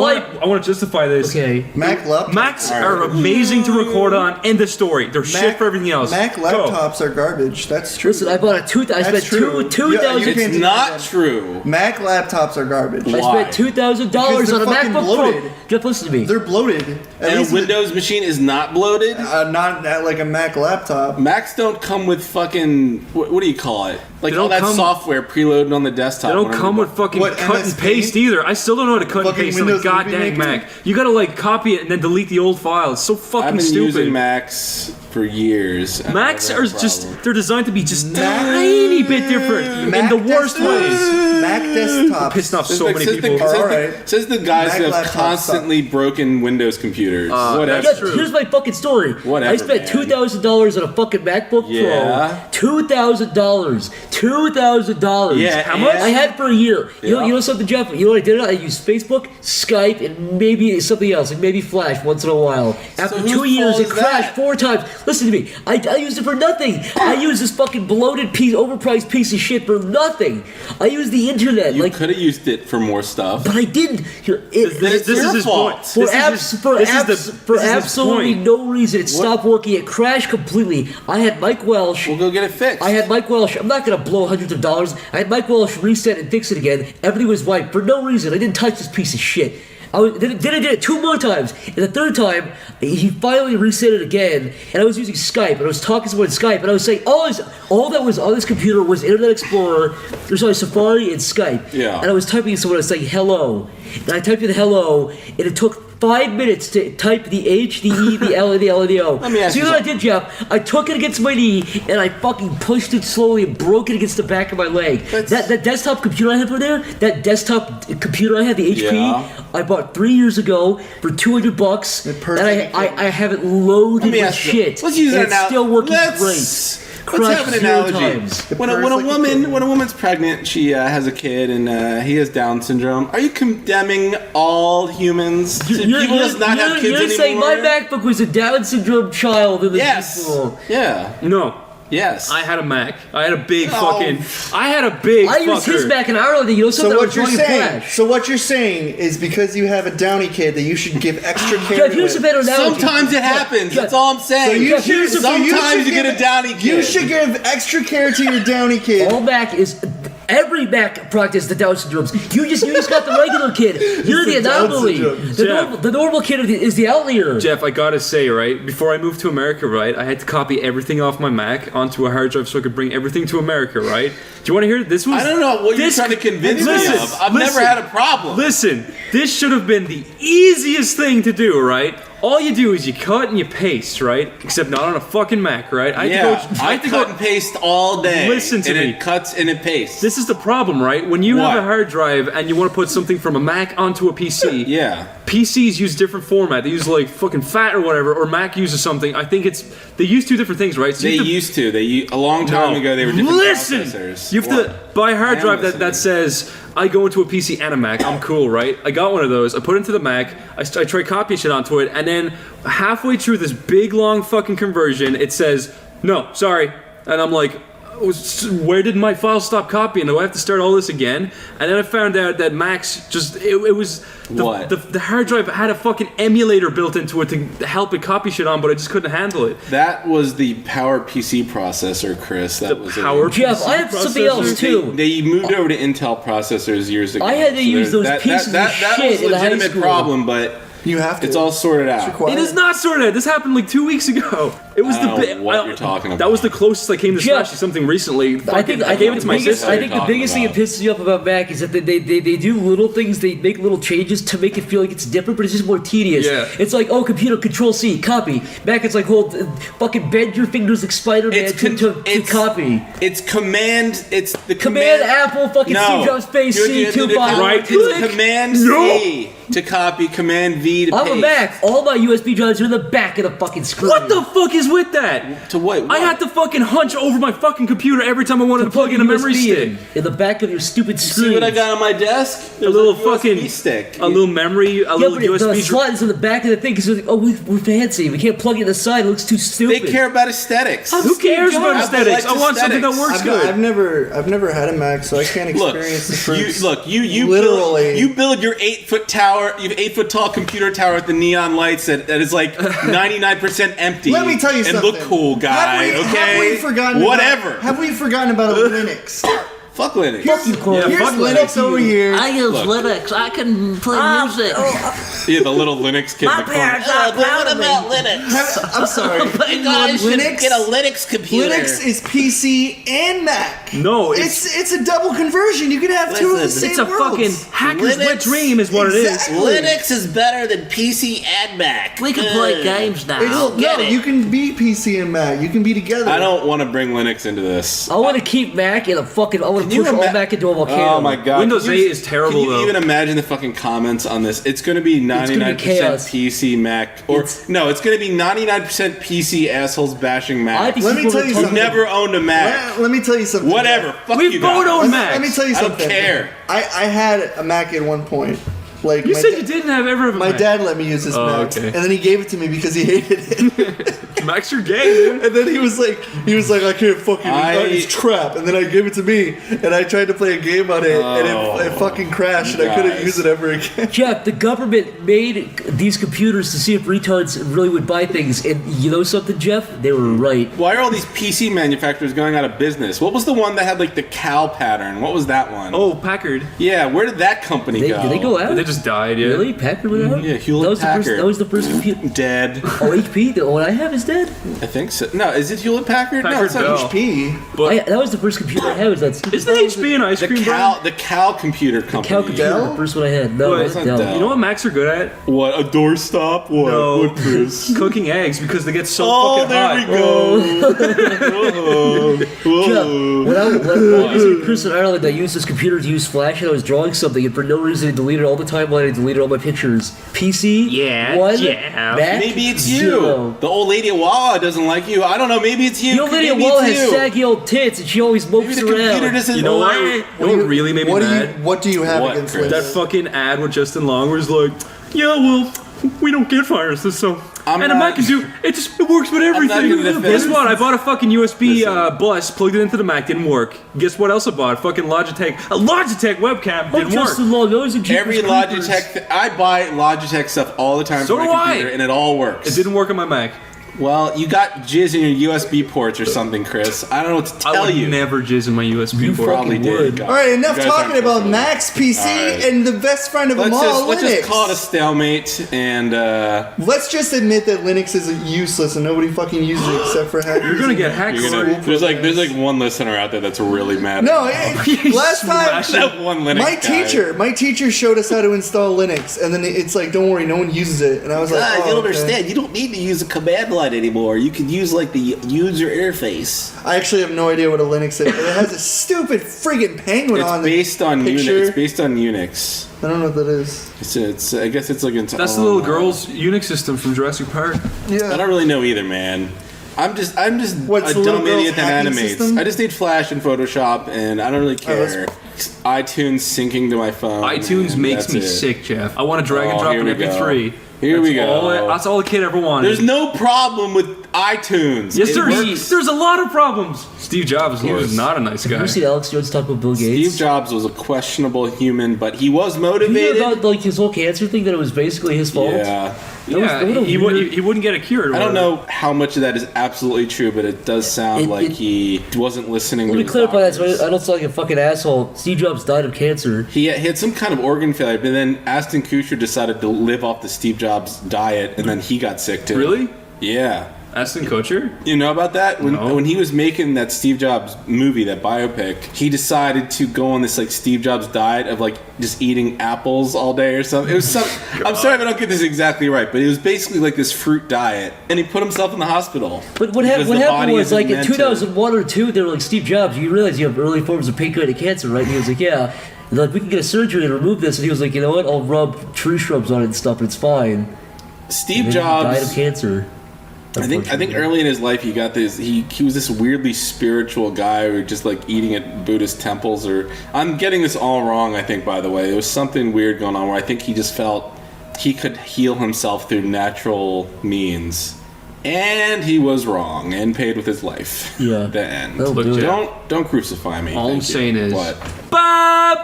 want to justify this. Okay. Mac laptops. Macs All are right. amazing to record on. End of story. They're shit for everything else. Mac Go. laptops are garbage. That's true. Listen, I bought a I spent That's true. $2,000. Yeah, you can't It's do not that. true. Mac laptops are garbage. I Why? spent $2,000 Because on a they're fucking MacBook bloated. Pro. Jeff, listen to me. They're bloated. At And least a Windows machine is not bloated? not like a Mac laptop. Macs don't come with fucking what do you call it? Like They all don't that come- software preloaded on the desktop. They don't whenever come you with fucking What, cut and MS paste Paint? either. I still don't know how to cut and Fucking paste on a Windows Movie goddamn Maker? Mac. You gotta like copy it and then delete the old file. It's so I've fucking been stupid. using Macs for years. and Macs I've never are had a just, problem. they're designed to be just tiny bit different in the worst desktops- ways. Mac desktops. Pissed off so Says many the- people. says the- Alright. Says the guys Mac who have laptops constantly broken Windows computers. Whatever. that's true. Here's my fucking story. Whatever, I spent man. $2,000 on a fucking MacBook Yeah. Pro. $2,000. $2,000. Yeah, How much? I had it for a year. Yeah. You know something, Jeff? You know what I did? I used Facebook, Skype, and maybe something else, like maybe Flash once in a while. After whose 2 years, fault it is crashed that? 4 times. Listen to me. I used it for nothing. I used this fucking bloated piece, overpriced piece of shit for nothing. I used the internet, You like, could have used it for more stuff. but I didn't. This It's is your his fault. point. For, This is his absolutely point. no reason, it stopped working. It crashed completely. I had Mike Welsh. We'll go get it fixed. I had Mike Welsh. I'm not gonna blow hundreds of dollars. I had Mike Welsh reset and fix it again. Everything was wiped for no reason. I didn't touch this piece of shit. Then I did it 2 more times, and the third time he finally reset it again. And I was using Skype, and I was talking to someone on Skype, and I was saying all that was on this computer was Internet Explorer, or sorry, Safari and Skype. Yeah. And I was typing to someone, I was saying hello, and I typed in hello, and it took 5 minutes to type the H, the E, the L, and the L, and the O. Let me ask So you you know what I did, Jeff? I took it against my knee, and I fucking pushed it slowly and broke it against the back of my leg. That desktop computer I have over there, that desktop computer I have, the HP, Yeah. I bought 3 years ago for $200, and I have it loaded Let me with ask you- shit. Let's use and that it's still working Let's great. have Crushed an 0 analogy. times. When a woman's pregnant, she has a kid, and he has Down syndrome. Are you condemning all humans? Should people just not have kids you're anymore? saying my MacBook was a Down syndrome child in the Yes. people. Yeah. No. Yes. I had a Mac. I had a big Oh. fucking. I had a big. I used his fucker. Mac in Ireland, you know, So something what was you're running saying? Flash. So what you're saying is because you have a Downy kid that you should give extra care Jeff, to here's it. a better analogy. Sometimes it happens. That's all I'm saying. So you Jeff, should, here's the- so you Sometimes should you get give- a Downy kid. You should give extra care to your Downy kid. All Mac is Every Mac product is the Down syndromes. You just got the regular kid. You're the the Down anomaly. syndrome. The normal kid is the outlier. Jeff, I gotta say, right, before I moved to America, right, I had to copy everything off my Mac onto a hard drive so I could bring everything to America, right? Do you want to hear this? I don't know what you're trying to convince me of. I've never had a problem. Listen, this should have been the easiest thing to do, right? All you do is you cut and you paste, right? Except not on a fucking Mac, right? I cut and paste all day. Listen to me. It cuts and it pastes. This is the problem, right? When you have a hard drive and you want to put something from a Mac onto a PC, PCs use different format. They use like fucking FAT or whatever, or Mac uses something. I think they use two different things, right? So a long time ago they were different processors. You have to buy a hard drive that says I go into a PC and a Mac. I'm cool, right? I got one of those. I put it into the Mac. I try copying shit onto it, and then halfway through this big long fucking conversion, it says no, sorry, and I'm like, where did my file stop copying? Do I have to start all this again? And then I found out that Macs it was the hard drive had a fucking emulator built into it to help it copy shit on, but I just couldn't handle it. That was the Power PC processor, Chris. That was Power. Jeff, I have something else too. They moved over to Intel processors years ago. I had to use those pieces of shit in high school. That was a legitimate problem, but you have to. It's all sorted out. It is not sorted out. This happened like 2 weeks ago. It was I don't know what you're talking about. That was the closest I came to Jeff, smashing something recently. I gave it to my sister. I think the biggest thing that pisses you off about Mac is that they do little things, they make little changes to make it feel like it's different, but it's just more tedious. Yeah. It's like, oh, computer, Control C, copy. Mac, it's like, fucking bend your fingers like Spider-Man to copy. It's command. It's the Command Apple, fucking Steve Jobs space C, 2 button. Right. It's Command C to copy, Command V to paste. I'm a Mac. All my USB drives are in the back of the fucking screen. What the fuck is with that? To what? I had to fucking hunch over my fucking computer every time I wanted to plug in a memory stick. In the back of your stupid screen. See what I got on my desk? A little USB fucking stick. A little memory, little USB. The slot is in the back of the thing because we're fancy. We can't plug it in the side. It looks too stupid. They care about aesthetics. Who cares about aesthetics? I want something that works good. I've never had a Mac, so I can't experience the fruits. You literally build your 8-foot tower. You have 8-foot tall computer tower with the neon lights that is like 99% empty. Let me tell you something. And look cool, guy. Have we forgotten Have we forgotten about Linux? Fuck Linux. Fuck you, Corey. Here's Linux over here. I use Linux. I can play music. Yeah, the little Linux kid. My parents are proud of me. Linux? I'm sorry. You guys should get a Linux computer. Linux is PC and Mac. No, it's a double conversion. You can have two of the same It's a fucking hacker's wet dream, is what Exactly. it is. Linux is better than PC and Mac. We can play games now. You can be PC and Mac. You can be together. I don't want to bring Linux into this. I want to keep Mac in a fucking. I want to push all Mac into a volcano. Oh my god. Windows 8 is terrible, though. Can you even imagine the fucking comments on this? It's going to be 99% PC Mac. It's going to be 99% PC assholes bashing Mac. Let me tell you something. You've never owned a Mac. Let me tell you something. Whatever. Fuck you guys. We both own Macs. Let me tell you something. I don't care. I had a Mac at one point. Like you said you didn't have ever. My dad let me use his Mac, and then he gave it to me because he hated it. Macs are gay, dude. And then he was like, I can't fucking. It's crap. And then I gave it to me, and I tried to play a game on it, and it fucking crashed, and I couldn't use it ever again. Jeff, the government made these computers to see if retards really would buy things, and you know something, Jeff? They were right. Why are all these PC manufacturers going out of business? What was the one that had like the cow pattern? What was that one? Oh, Packard. Yeah, where did that company go? Did they go out? They just died, yeah. Really? Packard went out? Yeah, Hewlett-Packard. That was the first computer. Dead. Oh, HP? The one I have is dead? I think so. No, is it Hewlett-Packard? No, it's not Bell. HP. That was the first computer I had. Was that stupid? Isn't HP an ice cream brand? The Cal computer company. Cal computer, the first one I had. No, It's not not Dell. You know what Macs are good at? What, a doorstop? What? No. What, Chris? Cooking eggs because they get so fucking there hot. we go. When I was visiting Chris in Ireland, I used this computer to use Flash, and I was drawing something, and for no reason, I deleted all the timeline. I deleted all my pictures. PC, Yeah, 1, yeah. Mac, Maybe it's you. 0. The old lady at Wawa doesn't like you. I don't know. Maybe it's you. The old lady at Maybe Wall it's has you. saggy old tits, and she always Maybe mopes the computer around. doesn't. You know what? You know what really made me mad? What do you have What, against Chris? That Linux? fucking ad with Justin Long was like, yeah, well, we don't get viruses, so. I'm and not- a Mac can do it works with everything. gonna defend Guess it. what? I bought a fucking USB bus, plugged it into the Mac, didn't work. Guess what else I bought? Fucking Logitech. A Logitech webcam didn't work. Justin Long, those are Every Jeepers Creepers. Logitech, I buy Logitech stuff all the time So for my do I. computer, and it all works. It didn't work on my Mac. Well, you got jizz in your USB ports or something, Chris. I don't know what to tell I would you. never jizz in my USB You port. Probably would. did. All right, enough You guys talking aren't about listening. Max PC All right. and the best friend of them all, Let's Linux. just call it a stalemate and Let's just admit that Linux is useless and nobody fucking uses it except for hackers. You're gonna get hacked. there's like one listener out there that's really mad. No, last Smash time that one Linux my teacher showed us how to install Linux, and then it's like, don't worry, no one uses it, and I was like, God, oh, you don't okay. understand. You don't need to use a command line anymore. You can use like the user interface. I actually have no idea what a Linux is. It has a stupid friggin' penguin on It's the based on picture. Unix. It's based on Unix. I don't know what that is. It's I guess it's like its That's the own, little girl's Unix system from Jurassic Park. Yeah. I don't really know either, man. I'm just What's a the little dumb girl's idiot that hacking animates. system? I just need Flash and Photoshop, and I don't really care. iTunes syncing to my phone. iTunes and makes that's me it. sick, Jeff. I want to drag and Oh, drop here an we go. MP3. Here we go. That's all a kid ever wanted. There's no problem with iTunes. Yes, It there's. works. There's a lot of problems. Steve Jobs, he was course. not a nice Have you guy. ever seen Alex Jones talk about Bill Gates? Steve Jobs was a questionable human, but he was Did you motivated. hear about like his whole cancer thing, that it was basically his fault? Yeah. Yeah, That was he weird- wouldn't get it cured. or I don't whatever. know how much of that is absolutely true, but it does sound like he wasn't listening Let to me his clarify that so doctors. I don't sound like a fucking asshole. Steve Jobs died of cancer. He had some kind of organ failure, but then Ashton Kutcher decided to live off the Steve Jobs diet, and then he got sick too. Really? Yeah. Aston Kutcher? You know about that? No. When he was making that Steve Jobs movie, that biopic, he decided to go on this like Steve Jobs diet of like just eating apples all day or something. It was some. I'm sorry if I don't get this exactly right, but it was basically like this fruit diet, and he put himself in the hospital. But what Because happened the was body like isn't in meant to- 2001 or 2, they were like, Steve Jobs, you realize you have early forms of pancreatic cancer, right? And he was like, yeah. And like, we can get a surgery and remove this. And he was like, you know what? I'll rub tree shrubs on it and stuff, and it's fine. Steve And then he died of Jobs. cancer. I think early in his life he got this. He was this weirdly spiritual guy who just like eating at Buddhist temples. Or I'm getting this all wrong. I think, by the way, there was something weird going on where I think he just felt he could heal himself through natural means, and he was wrong and paid with his life. Yeah. The end. That'll Look, do it. Jeff. Don't crucify me. All I'm Thank you. saying is- what? I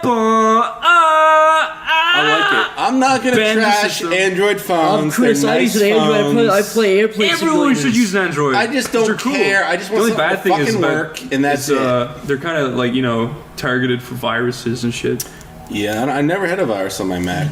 I like it. I'm not gonna Bend the trash system. Android phones. I'm Chris. They're I nice use an Android. I phones. play airplane Everyone simulators. should use an Android. I just They're don't cool. care. I just want the only something bad to thing is fucking about, work, and that's it. They're kind of like targeted for viruses and shit. Yeah, I never had a virus on my Mac.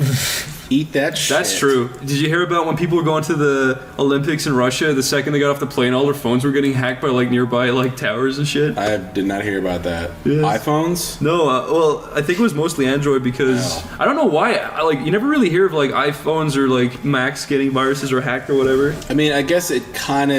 Eat that shit. That's true. Did you hear about when people were going to the Olympics in Russia? The second they got off the plane, all their phones were getting hacked by like nearby like towers and shit. I did not hear about that. Yes. iPhones? No, well, I think it was mostly Android because I don't know why. You never really hear of like iPhones or like Macs getting viruses or hacked or whatever. I mean, I guess it can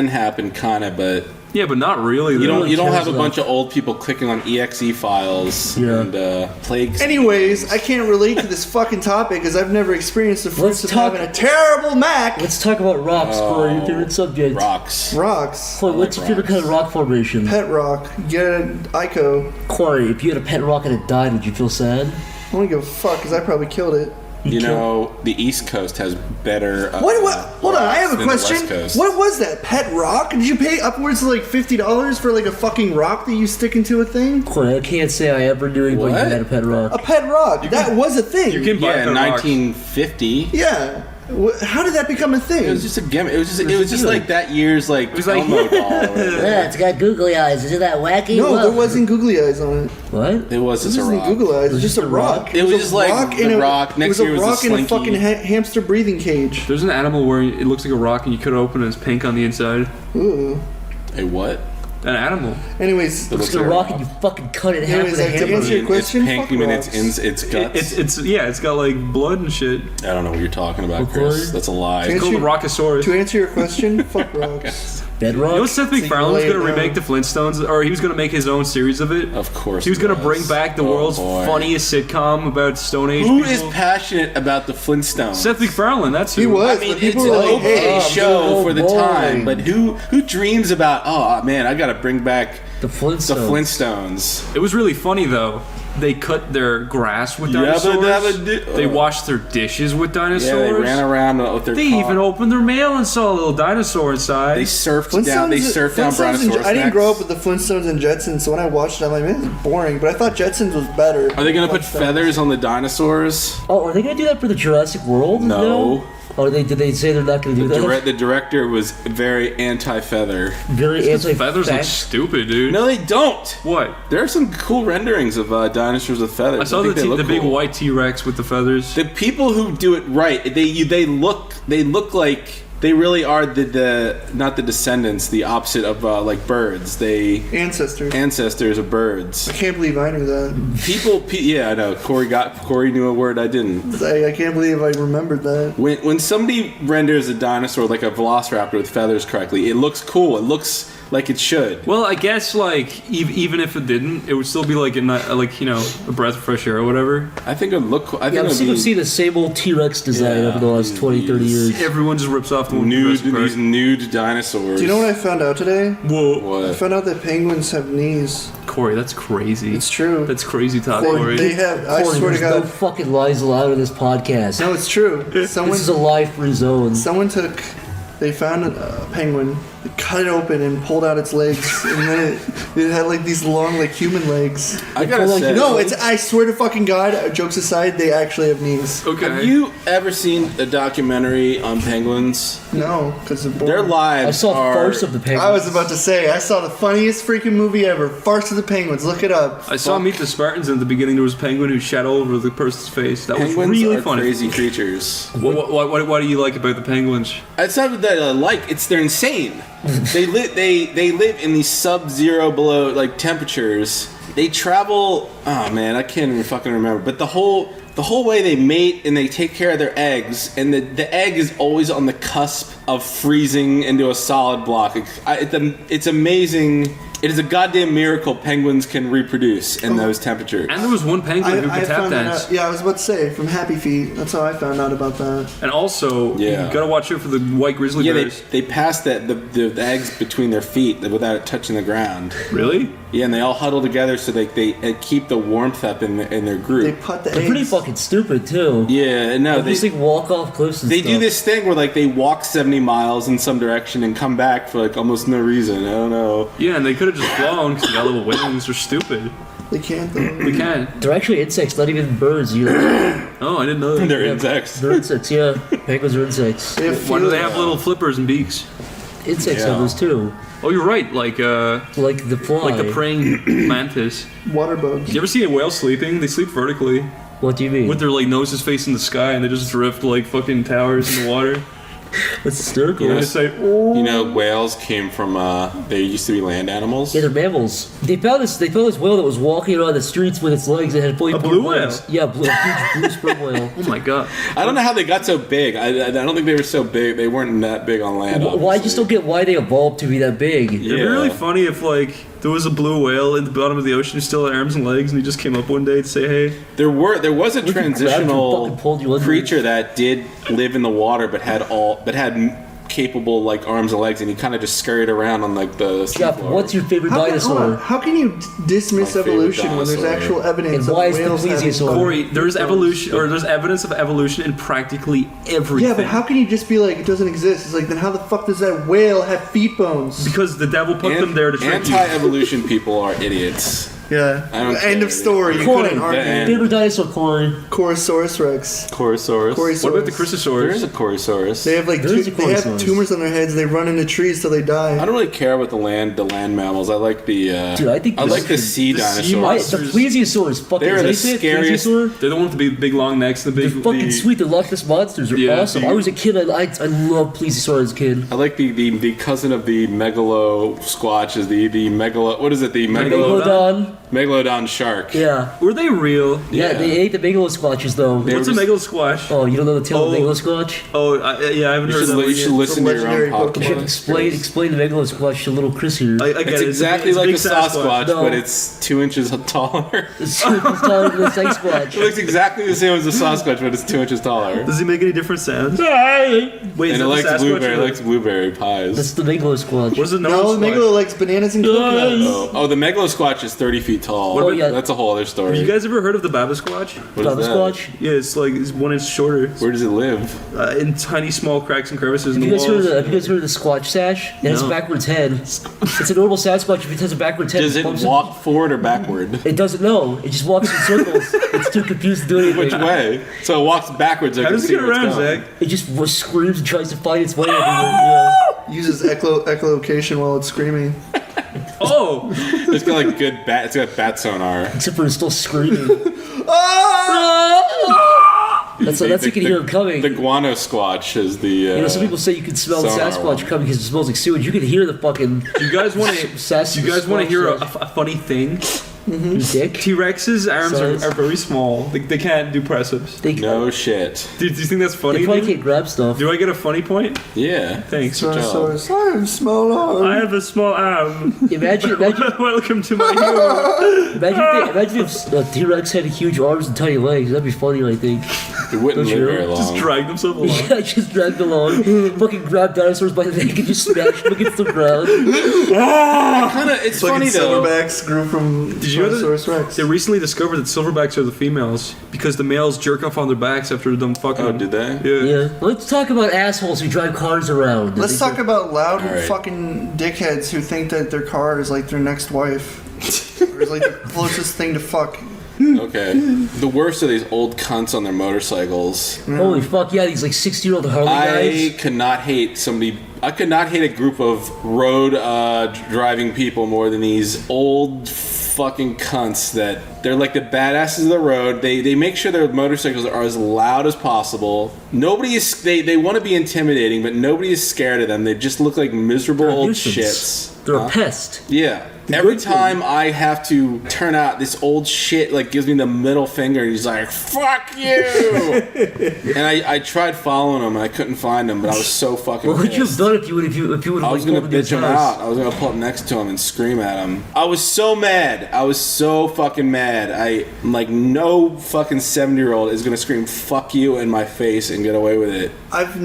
happen, but Yeah, but not really. you though. don't have a cares about- bunch of old people clicking on exe files Yeah. and plagues. Anyways, I can't relate to this fucking topic because I've never experienced the fruits of having a terrible Mac. Let's talk about rocks for your favorite subject. Rocks. Rocks. Corey, what's your favorite kind of rock formation? Pet rock. Get an Ico. Corey, if you had a pet rock and it died, would you feel sad? I don't give a fuck because I probably killed it. You know, the East Coast has better. What? Hold on, I have a than the West question. Coast. What was that? Pet rock? Did you pay upwards of like $50 for like a fucking rock that you stick into a thing? Corey, I can't say I ever knew anybody who What? had a pet rock. A pet rock. That was a thing. You can buy Yeah, pet rocks. 1950. Yeah. How did that become a thing? It was just a gimmick. It was just like that year's like was like- Elmo doll. Or whatever. it's got googly eyes. Isn't that wacky? No, there wasn't googly eyes on it. What? It was This just a isn't rock. googly eyes. It was just a rock. It was a just like in the a- rock. Next it year was was a a rock in a slinky. fucking hamster breathing cage. There's an animal where it looks like a rock and you cut it open and it's pink on the inside. Ooh. A what? An animal. Anyways, It's a rock and you fucking cut it in half Anyways, with a like, to hammer. answer your question, it's pink. fuck You mean rocks. its guts? It's got like blood and shit. I don't know what you're talking about, Okay. Chris. That's a lie. It's It's called the Rockosaurus. to answer your question, fuck rocks. Bedrock? You know, Seth MacFarlane was lay it going to down. remake the Flintstones, or he was going to make his own series of it. Of course. He was going to was. bring back the Oh, world's boy. funniest sitcom about Stone Age Who people. is passionate about the Flintstones? Seth MacFarlane, that's who. He was. I mean, but it's people an were like, okay hey, show for the boring. time, but who dreams about? Oh man, I got to bring back The Flintstones. the Flintstones. It was really funny, though. They cut their grass with Yabba dinosaurs. dabba di- They washed their dishes with Yeah, dinosaurs. they ran around with their. They car. even opened their mail and saw a little dinosaur inside. They surfed down. They surfed down Flintstones Brontosaurus. I didn't grow up with the Flintstones and Jetsons, so when I watched it, I'm like, man, this is boring. But I thought Jetsons was better. Are they gonna put Flintstones. feathers on the dinosaurs? Oh, are they gonna do that for the Jurassic World? No. Or did they say they're not going to do that? The director was very anti-feather. Very anti. Feathers look stupid, dude. No, they don't. What? There are some cool renderings of dinosaurs with feathers. I saw think they look the big cool. white T-Rex with the feathers. The people who do it right, they look like they really are the not the descendants, the opposite of like birds. They ancestors of birds. I can't believe I knew that. Yeah, I know. Corey knew a word I didn't. I can't believe I remembered that. When somebody renders a dinosaur like a velociraptor with feathers correctly, it looks cool. It looks like it should. Well, I guess like even if it didn't, it would still be like a breath of fresh air or whatever. I think it would look cool. I've seen the same old T-Rex design over the last 20, 30 years. Everyone just rips off the one these nude dinosaurs. Do you know what I found out today? Whoa. What? I found out that penguins have knees. Corey, that's crazy. It's true. That's crazy talk, They Corey. have. I Corey, swear to there's no God. fucking lies allowed in this podcast. No, it's true. This is a lie-free zone. They found a penguin, they cut it open and pulled out its legs, and then it had like these long, like human legs. I gotta say, No, I swear to fucking God, jokes aside, they actually have knees. Okay. have you ever seen a documentary on penguins? No, because Their lives I saw are. Farce of the Penguins. I was about to say, I saw the funniest freaking movie ever, Farce of the Penguins. Look it up. I saw Meet the Spartans, and at the beginning there was a penguin who shat all over the person's face. That Penguins was really are funny. crazy creatures. What do you like about the penguins? It's not that I like. They're insane. They live in these sub-zero below like temperatures. They travel. Oh man, I can't even fucking remember. But the whole way they mate and they take care of their eggs, and the egg is always on the cusp of freezing into a solid block. It's amazing. It is a goddamn miracle penguins can reproduce in those temperatures. And there was one penguin who I could tap found that dance. out. Yeah, I was about to say, from Happy Feet. That's how I found out about that. And also, you gotta watch out for the white grizzly bears. they pass the eggs between their feet without it touching the ground. Really? Yeah, and they all huddle together so they keep the warmth up in their group. They put the They're eggs. pretty fucking stupid too. Yeah, no, They just like walk off cliffs and They stuff. do this thing where like they walk 70 miles in some direction and come back for like almost no reason. I don't know. Yeah, and they could have just flown because they got little wings. They're stupid. They can't though. They can't. They're actually insects, not even birds. Either. Oh, I didn't know that. They're insects. They're insects, yeah. Penguins are insects. They have Why do they feelings. have little flippers and beaks? Insects Yeah. have those too. Oh, you're right. Like Like the fly. the praying mantis. Water bugs. You ever see a whale sleeping? They sleep vertically What do you mean? with their like noses facing the sky, and they just drift like fucking towers in the water. That's hysterical. They just say, You know, whales came from they used to be land animals. Yeah, they're mammals. They found this whale that was walking around the streets with its legs that had fully A formed blue legs. whale? Yeah, a huge blue sperm whale. "Oh my god!" I don't know how they got so big. I don't think they were so big. They weren't that big on land. Why I just don't get why they evolved to be that big. It'd be really funny if like there was a blue whale at the bottom of the ocean who still had arms and legs, and he just came up one day to say, "Hey." There was a fucking transitional pulled you under. creature that did live in the water, but had capable like arms and legs, and he kind of just scurried around on like the Jeff, seafloor. what's your favorite Hold on. dinosaur? How can you dismiss My favorite evolution when there's dinosaur. actual evidence And why of is the whales having plesiosaur? Corey, there's evolution, or there's evidence of evolution in practically everything. Yeah, but how can you just be like, it doesn't exist? It's like, then how the fuck does that whale have feet bones? Because the devil put them there to trick you. Anti-evolution people are idiots. Yeah. I don't End care. of story. You Corey, couldn't argue. the favorite dinosaur, Corey. Corosaurus Rex. Chorosaurus. What about the There is Chrysosaurus? a Chorosaurus. They have like There is a they have Chorosaurus. tumors on their heads. They run into trees till they die. I don't really care about the land mammals. I like the. Dude, I think like the the sea sea dinosaurs. monsters- The plesiosaur is fucking. They're the is that it? scariest- Plesiosaur? They're the ones with the big long necks, the They're big. fucking sweet. The Loch Ness monsters are Yeah, awesome. dude. I was a kid. I love plesiosaur as a kid. I like the cousin of the megalo squatch is the megalo. What is it? The Megalodon. megalodon shark. Yeah. Were they real? Yeah, they ate the megalosquatches though. What's a megalosquash? Oh, you don't know the tale of the Oh. megalosquatch? Oh, yeah, I haven't heard that one You should yet. listen to your own legendary podcast. Pokemon. Explain the megalosquatch to little Chris here. I get It's it. exactly It's like a big Sasquatch, No. but it's 2 inches taller. It's taller than the Sasquatch. It looks exactly the same as a Sasquatch, but it's 2 inches taller. Does he make any different sounds? Wait, And is it that the likes Sasquatch? blueberry. It or- likes blueberry pies. That's the megalosquatch. What is it? No, the Squatch? Megalo likes bananas and coconuts. Oh, the megalo squatch is 30 feet feet tall. Oh, yeah. That's a whole other Have story. you guys ever heard of the Babasquatch? What is that? Squatch? Yeah, it's like it's 1 inch shorter. Where does it live? In tiny small cracks and crevices in Have the you guys heard walls. of the Squatch Sash? It has a No. backwards head. It's a normal Sasquatch, but it has a backwards head. Does it bumps walk forward or backward? It doesn't know. It just walks in circles. It's too confused to do anything. Which way? So it walks backwards. How does it get around, Zach? It just screams and tries to find its way everywhere. Yeah. Uses echolocation while it's screaming. Oh! It's got like good bat. It's got bat sonar. Except for it's still screaming. That's like you can hear it coming. The guano squatch is the. You know, some people say you can smell the sonar Sasquatch one. coming because it smells like sewage. You can hear the fucking. You guys want to? Sasquatch. You guys want to hear a funny thing? dick? T-Rex's arms Size. are very small. They can't do press-ups. They, No shit. Dude, do you think that's funny? they probably dude? can't grab stuff. Do I get a funny point? Yeah. Thanks. Good job. I have small arms. I have a small arm. Imagine Welcome to my humor. imagine if a T-Rex had huge arms and tiny legs. That'd be funny, I think. It wouldn't Don't live you? very long. Just drag themselves along. Yeah, just dragged along. Fucking grab dinosaurs by the neck and just smash them against the ground. It's Fucking funny though. silverbacks grew from Did you know Tyrannosaurus Rex. They recently discovered that silverbacks are the females because the males jerk off on their backs after they're done fucking. Oh, them. did they? Yeah. Yeah. Let's talk about assholes who drive cars around. Let's talk about loud All right. fucking dickheads who think that their car is like their next wife. Or is like the closest thing to fuck. Okay. The worst are these old cunts on their motorcycles. Holy fuck, yeah, these like 60-year-old Harley I guys. could not hate somebody. I could not hate a group of road driving people more than these old fucking cunts that they're like the badasses of the road. They make sure their motorcycles are as loud as possible. Nobody is. They want to be intimidating, but nobody is scared of them. They just look like miserable They're a old nuisance. shits. They're a pest. Yeah. Every time I have to turn out this old shit, like gives me the middle finger, and he's like, "Fuck you!" And I tried following him, and I couldn't find him, but I was so fucking. What would you have pissed. done if you would have I was like, gonna pulled into bitch him his house? out. I was gonna pull up next to him and scream at him. I was so mad. I was so fucking mad. I'm like, no fucking 70-year-old is gonna scream "fuck you" in my face and get away with it. I've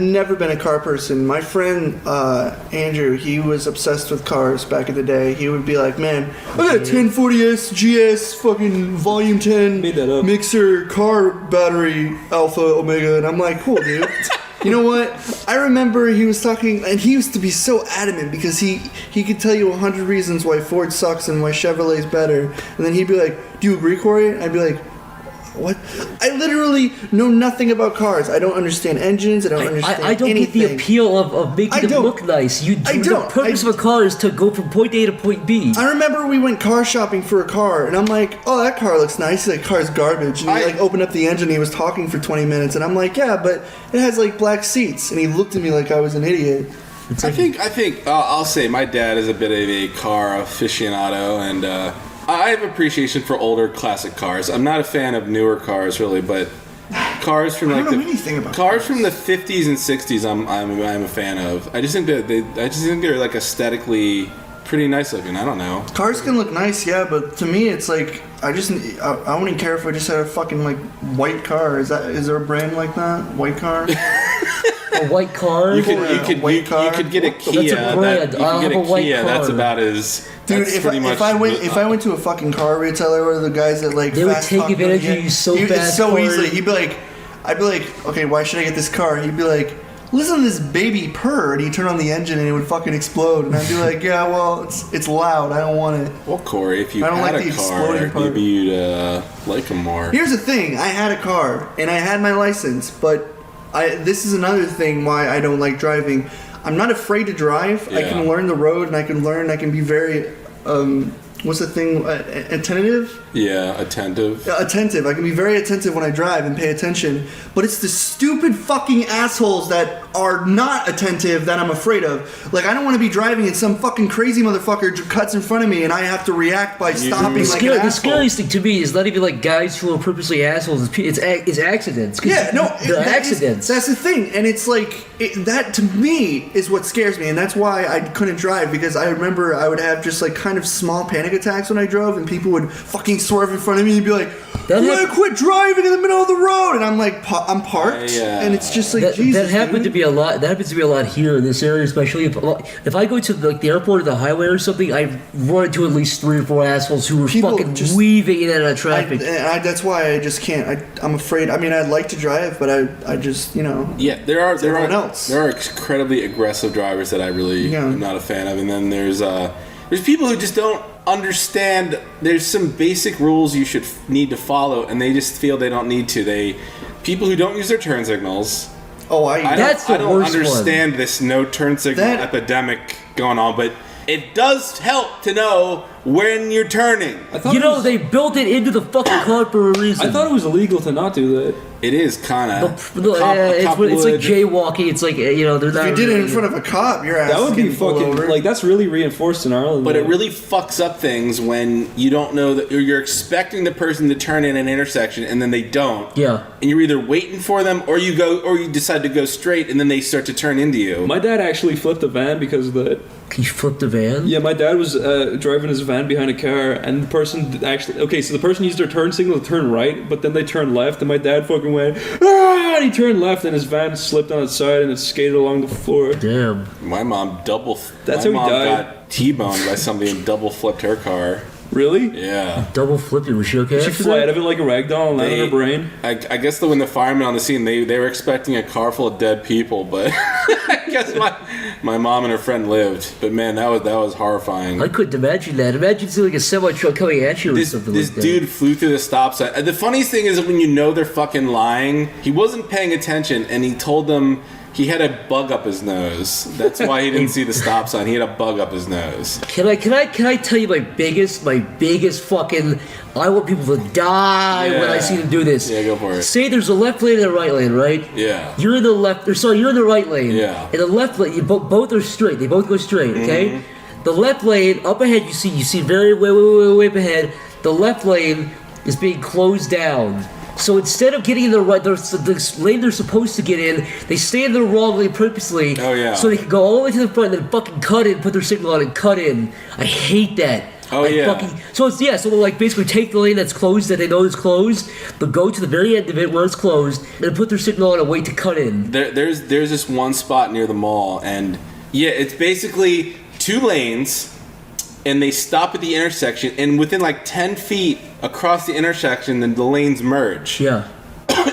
never been a car person. My friend Andrew, he was obsessed with cars back in the day. He would be like, "Man, I got a 1040S GS fucking volume 10 Made that up. mixer car battery Alpha Omega," and I'm like, "Cool, dude." You know what? I remember he was talking, and he used to be so adamant because he could tell you 100 reasons why Ford sucks and why Chevrolet's better, and then he'd be like, "Do you agree, Corey?" I'd be like, "What?" I literally know nothing about cars. I don't understand engines. I don't understand I don't anything. get the appeal of I making them don't. look nice. I The don't. purpose of a car is to go from point A to point B. I remember we went car shopping for a car, and I'm like, "Oh, that car looks nice." He's like, "Car's garbage." And he like opened up the engine. And he was talking for 20 minutes, and I'm like, "Yeah, but it has like black seats." And he looked at me like I was an idiot. I think I'll say my dad is a bit of a car aficionado, and I have appreciation for older classic cars. I'm not a fan of newer cars really, but cars from I like don't know anything about cars from the 50s and 60s. I'm a fan of. I just think that they're like aesthetically pretty nice looking. I don't know. Cars can look nice, yeah, but to me, it's like I wouldn't care if I just had a fucking like white car. Is there a brand like that? White car? A white car. You a white car. you could get a Kia. That's a brand. You I'll could get have a a white Kia. That's car. about as. Dude, that's if pretty much. I went to a fucking car retailer, or the guys that like They would fast take talk advantage about of you so it's fast, so Corey. easily. I'd be like, "Okay, why should I get this car?" He'd be like, "Listen to this baby purr," and he'd turn on the engine and it would fucking explode. And I'd be like, "Yeah, well, it's loud. I don't want it." Well, Corey, if you I don't had like a the car, exploding part. maybe you'd like them more. Here's the thing: I had a car and I had my license, but this is another thing why I don't like driving. I'm not afraid to drive. I Yeah. can learn the road, and I can be very what's the thing? Attentive. Yeah, attentive. Attentive. I can be very attentive when I drive and pay attention. But it's the stupid fucking assholes that are not attentive that I'm afraid of. Like, I don't want to be driving and some fucking crazy motherfucker cuts in front of me and I have to react by stopping The, like an the asshole. scariest thing to me is not even like guys who are purposely assholes. It's accidents. 'Cause Yeah, no, they're that is- accidents. that's the thing, and it's like that to me is what scares me, and that's why I couldn't drive because I remember I would have just like kind of small panic attacks when I drove, and people would fucking swerve in front of me and be like, That quit driving in the middle of the road, and I'm like, I'm parked, and it's just like, Jesus, that happened to be a lot. That happens to be a lot here in this area, especially if I go to like the airport or the highway or something. I run into at least 3 or 4 assholes who are People fucking just- weaving in and out of traffic. that's why I just can't. I'm afraid. I mean, I'd like to drive, but I just, Yeah, there are else. there are incredibly aggressive drivers that I really am not a fan of, and then there's people who just don't understand. There's some basic rules you should need to follow, and they just feel they don't need to. People who don't use their turn signals. Oh, That's the I don't worst understand this no turn signal epidemic going on, but it does help to know when you're turning. They built it into the fucking car for a reason. I thought it was illegal to not do that. It is kind of. It's like jaywalking. It's like they're not. If you did it in front of a cop, your ass That would be getting pulled fucking over. like that's really reinforced in Ireland. But though. it really fucks up things when you don't know that you're expecting the person to turn in an intersection and then they don't. Yeah. And you're either waiting for them or you decide to go straight and then they start to turn into you. My dad actually flipped a van because of that. He flipped the van. Yeah, my dad was driving his van behind a car, and the person so the person used their turn signal to turn right, but then they turned left, and my dad fucking went, and he turned left, and his van slipped on its side, and it skated along the floor. Damn. My mom That's how he died. got T-boned by somebody and double flipped her car. Really? Yeah. Double flipped it. Was she okay? She after fly that? out of it like a rag doll and land on her brain. I guess that when the firemen on the scene, they were expecting a car full of dead people, but I guess my mom and her friend lived. But man, that was horrifying. I couldn't imagine that. Imagine seeing like a semi truck coming at you or something This like that. dude flew through the stop sign. The funniest thing is when you know they're fucking lying. He wasn't paying attention, and he told them he had a bug up his nose. That's why he didn't see the stop sign. He had a bug up his nose. Can I tell you my biggest fucking I want people to die when I see them do this. Yeah, go for it. Say there's a left lane and a right lane, right? Yeah. You're in the left you're in the right lane. Yeah. In the left lane both are straight. They both go straight, okay? Mm-hmm. The left lane, up ahead you see very way up ahead, the left lane is being closed down. So instead of getting in the lane they're supposed to get in, they stay in the wrong lane purposely. Oh, yeah. So they can go all the way to the front and then fucking cut in, put their signal on and cut in. I hate that. Oh, yeah. So they'll like basically take the lane that's closed that they know is closed, they'll go to the very end of it where it's closed, and put their signal on and wait to cut in. There's this one spot near the mall, and yeah, it's basically 2 lanes. And they stop at the intersection, and within like 10 feet across the intersection, then the lanes merge. Yeah.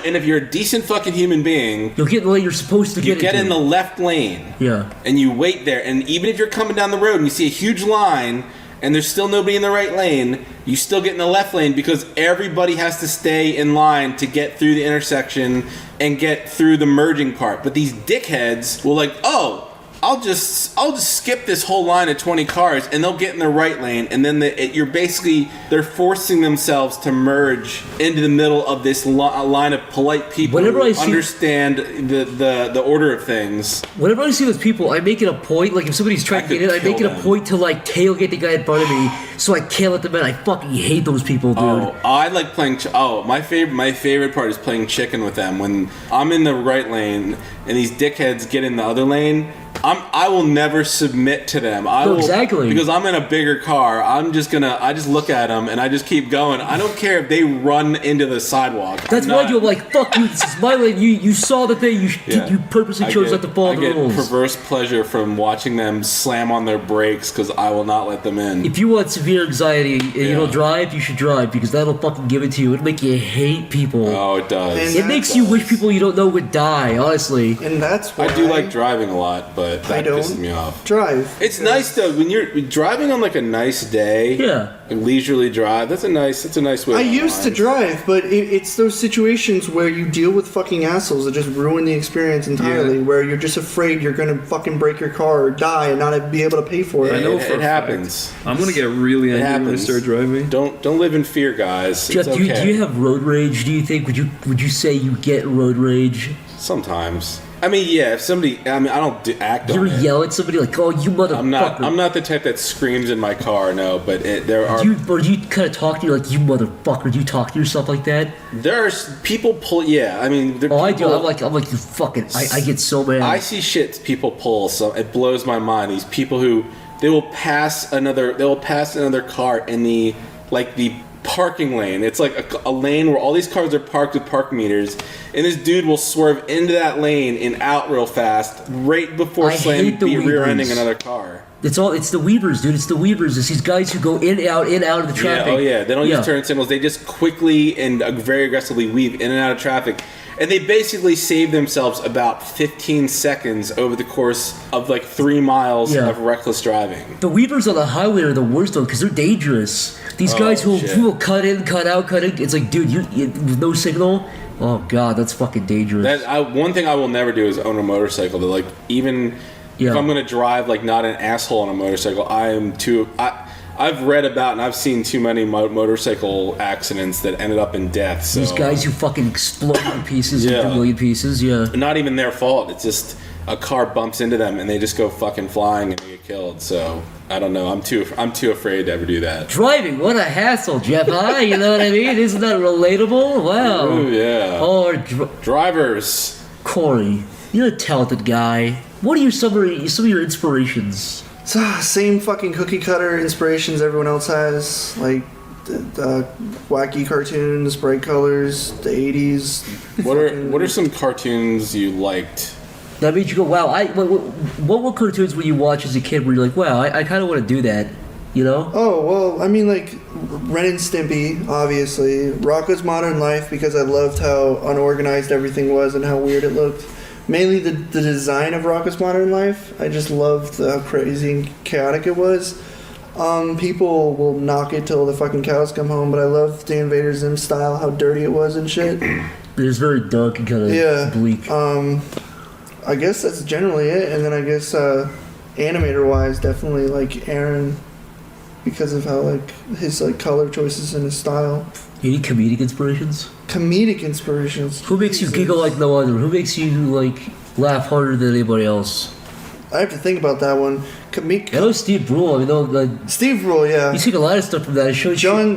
And if you're a decent fucking human being, You'll get in the lane you're supposed to you get get into. in the left lane. Yeah. And you wait there. And even if you're coming down the road and you see a huge line, and there's still nobody in the right lane, you still get in the left lane because everybody has to stay in line to get through the intersection and get through the merging part. But these dickheads will like, oh, I'll just skip this whole line of 20 cars, and they'll get in the right lane, and then they're forcing themselves to merge into the middle of this line of polite people who understand the order of things. Whenever I see those people, I make it a point, like if somebody's trying to get in, I make it a point to like tailgate the guy in front of me, so I can't let them in. I fucking hate those people, dude. Oh, I like playing. My favorite part is playing chicken with them. When I'm in the right lane and these dickheads get in the other lane, I will never submit to them. Exactly. Because I'm in a bigger car. I just look at them and I just keep going. I don't care if they run into the sidewalk. That's why you're like, fuck you, this is my lane. You saw the thing, you purposely chose not to follow the rules. I get perverse pleasure from watching them slam on their brakes because I will not let them in. If you want severe anxiety and you don't drive, you should drive because that'll fucking give it to you. It'll make you hate people. Oh, it does. It makes you wish people you don't know would die, honestly. And that's why I do like driving a lot, but that pisses me off. Drive. It's nice though when you're driving on like a nice day. Yeah. A leisurely drive. That's a nice way. I used to drive, but it's those situations where you deal with fucking assholes that just ruin the experience entirely. Yeah. Where you're just afraid you're gonna fucking break your car or die and not be able to pay for it. I know for it a happens. fact. I'm gonna get really angry when I start driving. Don't live in fear, guys. Jeff, It's do okay. you have road rage? Do you think would you say you get road rage? Sometimes. I mean, yeah. If somebody, I don't act Do you on ever it. yell at somebody like, "Oh, you motherfucker"? I'm not the type that screams in my car. No, but there are. Or do you kind of talk to you like, "You motherfucker"? Do you talk to yourself like that? There's people pull. Yeah, I mean. I do. I'm like you fucking. I get so mad. I see shit people pull. So it blows my mind. These people who they will pass another car in the parking lane. It's like a lane where all these cars are parked with parking meters, and this dude will swerve into that lane and out real fast right before rear-ending another car. It's the weavers, dude. It's the weavers. It's these guys who go in, out of the traffic. Yeah, oh yeah. They don't use turn signals. They just quickly and very aggressively weave in and out of traffic. And they basically save themselves about 15 seconds over the course of 3 miles of reckless driving. The weavers on the highway are the worst though, because they're dangerous. These guys who will cut in, cut out, cut in. It's like, dude, you with no signal. Oh god, that's fucking dangerous. One thing I will never do is own a motorcycle. That even if I'm gonna drive not an asshole on a motorcycle, I've read about and I've seen too many motorcycle accidents that ended up in death. So. These guys who fucking explode in pieces, into a million pieces, Not even their fault. It's just a car bumps into them and they just go fucking flying and they get killed. So I don't know. I'm too afraid to ever do that. Driving, what a hassle, Jeff. You know what I mean? Isn't that relatable? Wow. Ooh, yeah. Oh, drivers. Corey, you're a talented guy. What are some of your inspirations? Same fucking cookie cutter inspirations everyone else has, like the wacky cartoons, bright colors, the 80s. What are some cartoons you liked? That made you go, wow. What cartoons would you watch as a kid where you're like, wow, I kind of want to do that, you know? Oh, well, I mean, Ren and Stimpy, obviously. Rocko's Modern Life, because I loved how unorganized everything was and how weird it looked. Mainly the design of Rocko's Modern Life. I just loved how crazy and chaotic it was. People will knock it till the fucking cows come home, but I love the Invader Zim style, how dirty it was and shit. It was very dark and kind of bleak. I guess that's generally it. And then I guess animator-wise, definitely Aaron, because of how his color choices and his style. Any comedic inspirations? Comedic inspirations. Who makes you giggle like no other? Who makes you laugh harder than anybody else? I have to think about that one. I know Steve Brule. Steve Brule, yeah. You take a lot of stuff from that.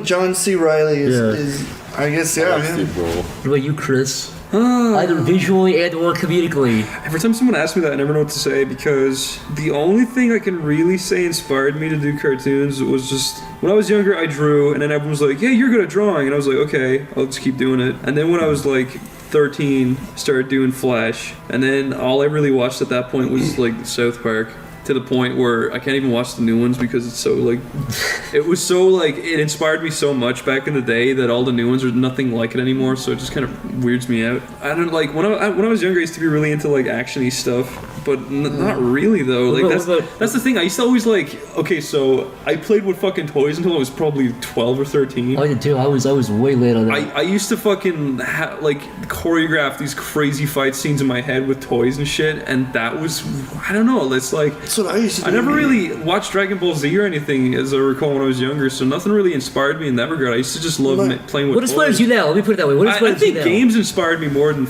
John C. Reilly is I guess, Steve Brule. What about you, Chris? Either visually and or comedically. Every time someone asks me that, I never know what to say, because the only thing I can really say inspired me to do cartoons was just when I was younger, I drew, and then everyone was like, "Yeah, you're good at drawing," and I was like, "Okay, I'll just keep doing it." And then when I was 13, started doing Flash, and then all I really watched at that point was South Park. To the point where I can't even watch the new ones because it's so it inspired me so much back in the day that all the new ones are nothing like it anymore, so it just kind of weirds me out. I don't when I was younger, I used to be really into action-y stuff, but not really though. That's the thing. I used to always okay, so I played with fucking toys until I was probably 12 or 13. I did too. I was way late on that. I used to fucking choreograph these crazy fight scenes in my head with toys and shit, and that was, I don't know, it's that's what I used to do. I never really watched Dragon Ball Z or anything, as I recall, when I was younger, so nothing really inspired me in that regard. I used to just love playing with toys. What inspires you now? Let me put it that way. What inspires you now? I think games inspired me more than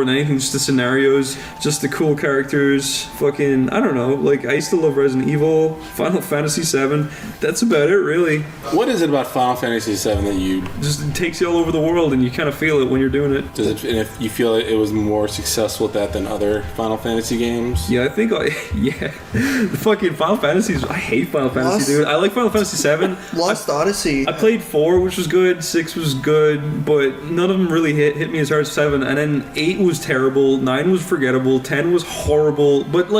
anything. Just the scenarios, just the cool characters, I don't know. I used to love Resident Evil, Final Fantasy VII. That's about it, really. What is it about Final Fantasy VII that you... Just it takes you all over the world, and you kind of feel it when you're doing it. And if you feel it was more successful at that than other Final Fantasy games? Yeah, I think... Yeah, the fucking Final Fantasies. I hate Final Fantasy, dude. I like Final Fantasy VII. Lost Odyssey. I played 4, which was good. 6 was good, but none of them really hit me as hard as 7. And then 8 was terrible. 9 was forgettable. 10 was horrible, but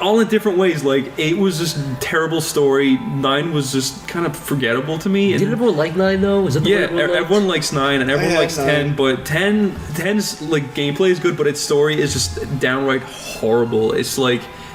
all in different ways. 8 was just terrible story. 9 was just kind of forgettable to me. Did everyone like 9 though? Is that the one everyone likes 9 and everyone likes 10. But 10's gameplay is good, but its story is just downright horrible. It's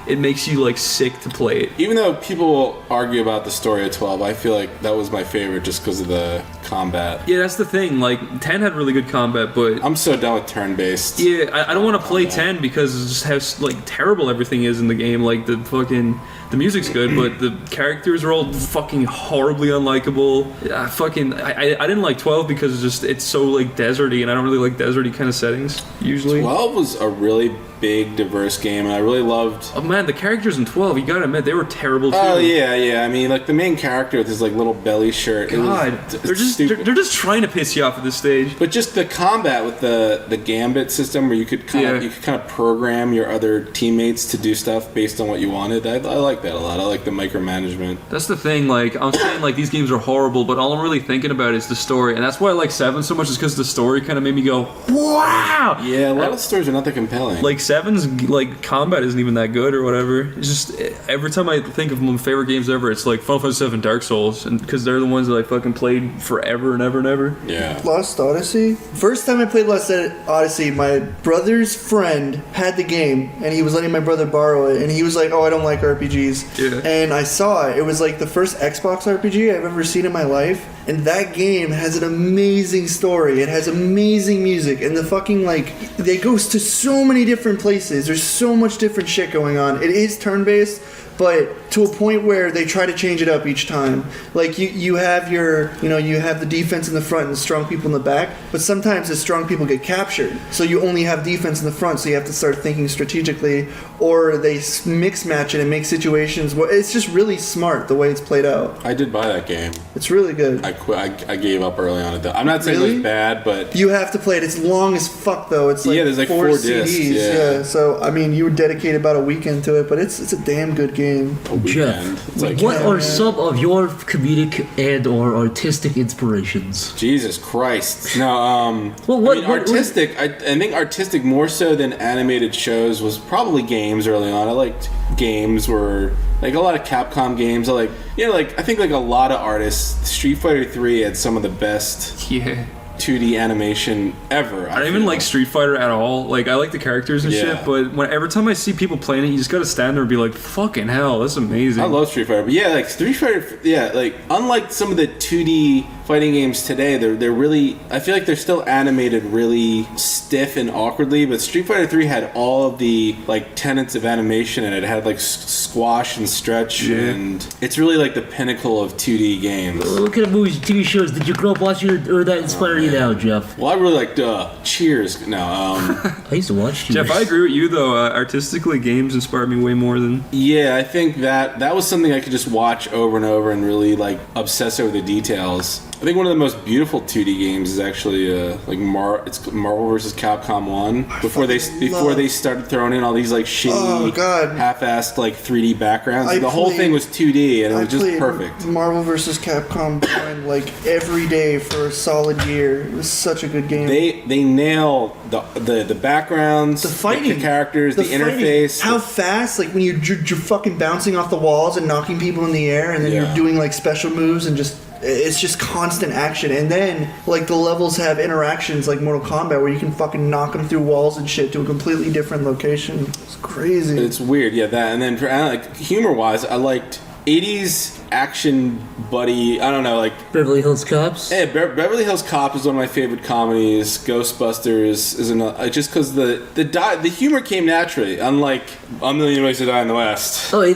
it makes you sick to play it. Even though people will argue about the story of 12, I feel like that was my favorite just because of the combat. Yeah, that's the thing. 10 had really good combat, but I'm so done with turn-based. Yeah, I don't want to play 10 because it just has terrible everything is in the game. The music's good, but the characters are all fucking horribly unlikable. I didn't like 12 because it's so deserty, and I don't really like deserty kind of settings usually. 12 was a really big, diverse game, and I really loved... Oh man, the characters in 12, you gotta admit, they were terrible too. Oh yeah. I mean, the main character with his little belly shirt. God, they're just stupid. they're just trying to piss you off at this stage. But just the combat with the gambit system, where you could kind of program your other teammates to do stuff based on what you wanted. I like that a lot. I like the micromanagement. That's the thing. Like I'm saying, like these games are horrible, but all I'm really thinking about is the story, and that's why I like 7 so much. Is because the story kind of made me go, wow. Yeah, a lot of stories are not that compelling. Like 7's like combat isn't even that good or whatever. It's just every time I think of my favorite games ever, it's like Final Fantasy 7, Dark Souls, and because they're the ones that I fucking played forever and ever and ever. Yeah. Lost Odyssey. First time I played Lost Odyssey, my brother's friend had the game, and he was letting my brother borrow it, and he was like, "Oh, I don't like RPGs." Yeah. And I saw it. It was like the first Xbox RPG I've ever seen in my life. And that game has an amazing story. It has amazing music. And the fucking, like, it goes to so many different places. There's so much different shit going on. It is turn-based, but to a point where they try to change it up each time. Like, you have you have the defense in the front and the strong people in the back, but sometimes the strong people get captured. So you only have defense in the front, so you have to start thinking strategically, or they mix match it and make situations where it's just really smart the way it's played out. I did buy that game. It's really good. I quit. I gave up early on it. I'm not saying it was bad, but You have to play it. It's long as fuck, though. It's like, there's like 4 CDs. discs. Yeah. So, I mean, you would dedicate about a weekend to it, but it's a damn good game. A weekend. Jeff, It's like, what are some of your comedic and or artistic inspirations? Jesus Christ. No, Well, artistic. I think artistic more so than animated shows was probably games early on. I liked games were like a lot of Capcom games. I think like a lot of artists. Street Fighter 3 had some of the best Yeah. 2D animation ever. I don't even like Street Fighter at all. Like, I like the characters and Yeah. shit, but every time I see people playing it, you just gotta stand there and be like, fucking hell, that's amazing. I love Street Fighter, but yeah, like Street Fighter, yeah, like unlike some of the 2D fighting games today, they're really, I feel like they're still animated really stiff and awkwardly, but Street Fighter 3 had all of the like tenets of animation, and it had like squash and stretch, and it's really like the pinnacle of 2D games. What kind of movies, TV shows did you grow up watching or that inspire you now, Jeff? Well, I really liked Cheers. No, I used to watch Jeff, I agree with you though. Artistically, games inspired me way more than. yeah, I think that was something I could just watch over and over and really like obsess over the details. I think one of the most beautiful 2D games is actually like it's Marvel vs. Capcom 1. Before they started throwing in all these like shitty, half-assed like 3D backgrounds. The whole thing was 2D and it was just perfect. Marvel vs. Capcom 1 like every day for a solid year. It was such a good game. They nail the backgrounds, the fighting, the characters, the interface. How fast, like when you're fucking bouncing off the walls and knocking people in the air, and then you're doing like special moves and it's just constant action. And then like the levels have interactions like Mortal Kombat where you can fucking knock them through walls and shit to a completely different location. It's crazy. It's weird, yeah. That, and then for like humor-wise, I liked 80s action buddy. I don't know, like Beverly Hills Cops. Hey, Beverly Hills Cop is one of my favorite comedies. Ghostbusters is another, just because the humor came naturally, unlike A Million Ways to Die in the West. Oh, I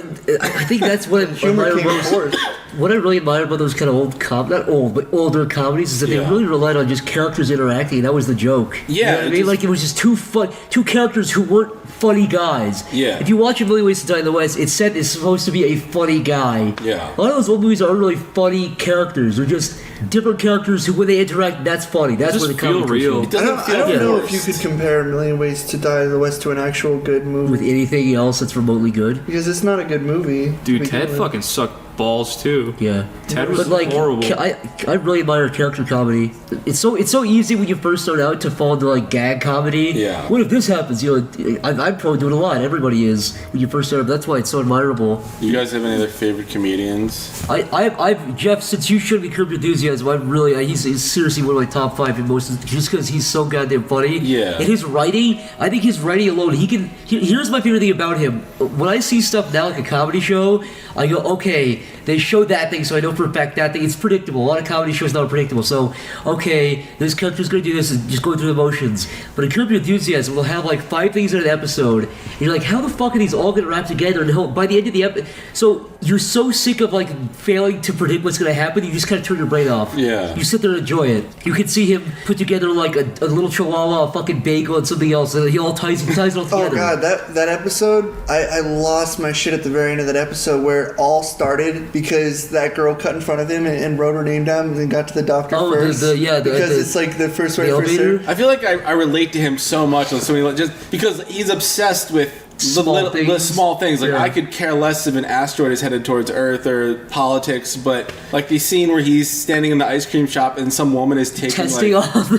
think that's what I admire most. What I really admire about those kind of not old, but older comedies is that they really relied on just characters interacting. That was the joke. Yeah, you know what I mean, like it was just two characters who weren't funny guys. Yeah. If you watch A Million Ways to Die in the West, it's supposed to be a funny guy. Yeah. A lot of those old movies aren't really funny characters. They're just different characters who, when they interact, that's funny. That's Just where the feel comedy real. comes from. I don't know if you could compare A Million Ways to Die in the West to an actual good movie. With anything else that's remotely good. Because it's not a good movie. Dude, Ted fucking sucked balls too. Yeah. Ted was but like, horrible. I really admire character comedy. It's so easy when you first start out to fall into like gag comedy. Yeah. What if this happens? You know, I'm probably doing a lot. Everybody is when you first start up. That's why it's so admirable. You guys have any other favorite comedians? I've Jeff, since you showed me Curb Your Enthusiasm, he's seriously one of my top 5 in most, just because he's so goddamn funny. Yeah. And his writing, I think his writing alone, here's my favorite thing about him. When I see stuff now like a comedy show, I go, okay, they showed that thing, so I know for a fact that thing. It's predictable. A lot of comedy shows now are predictable. So, okay, this character's going to do this and just go through the motions. But in Curb Your Enthusiasm, we'll have like 5 things in an episode. And you're like, how the fuck are these all going to wrap together? And by the end of the episode, so you're so sick of like failing to predict what's going to happen, you just kind of turn your brain off. Yeah. You sit there and enjoy it. You can see him put together like a little chihuahua, a fucking bagel, and something else, and he ties it all together. Oh god, that episode, I lost my shit at the very end of that episode where it all started kid because that girl cut in front of him and wrote her name down and then got to the doctor first. Because it's like the first right first there. I feel like I relate to him so much on so many, just because he's obsessed with the small things. Like, I could care less if an asteroid is headed towards Earth or politics, but like the scene where he's standing in the ice cream shop and some woman is taking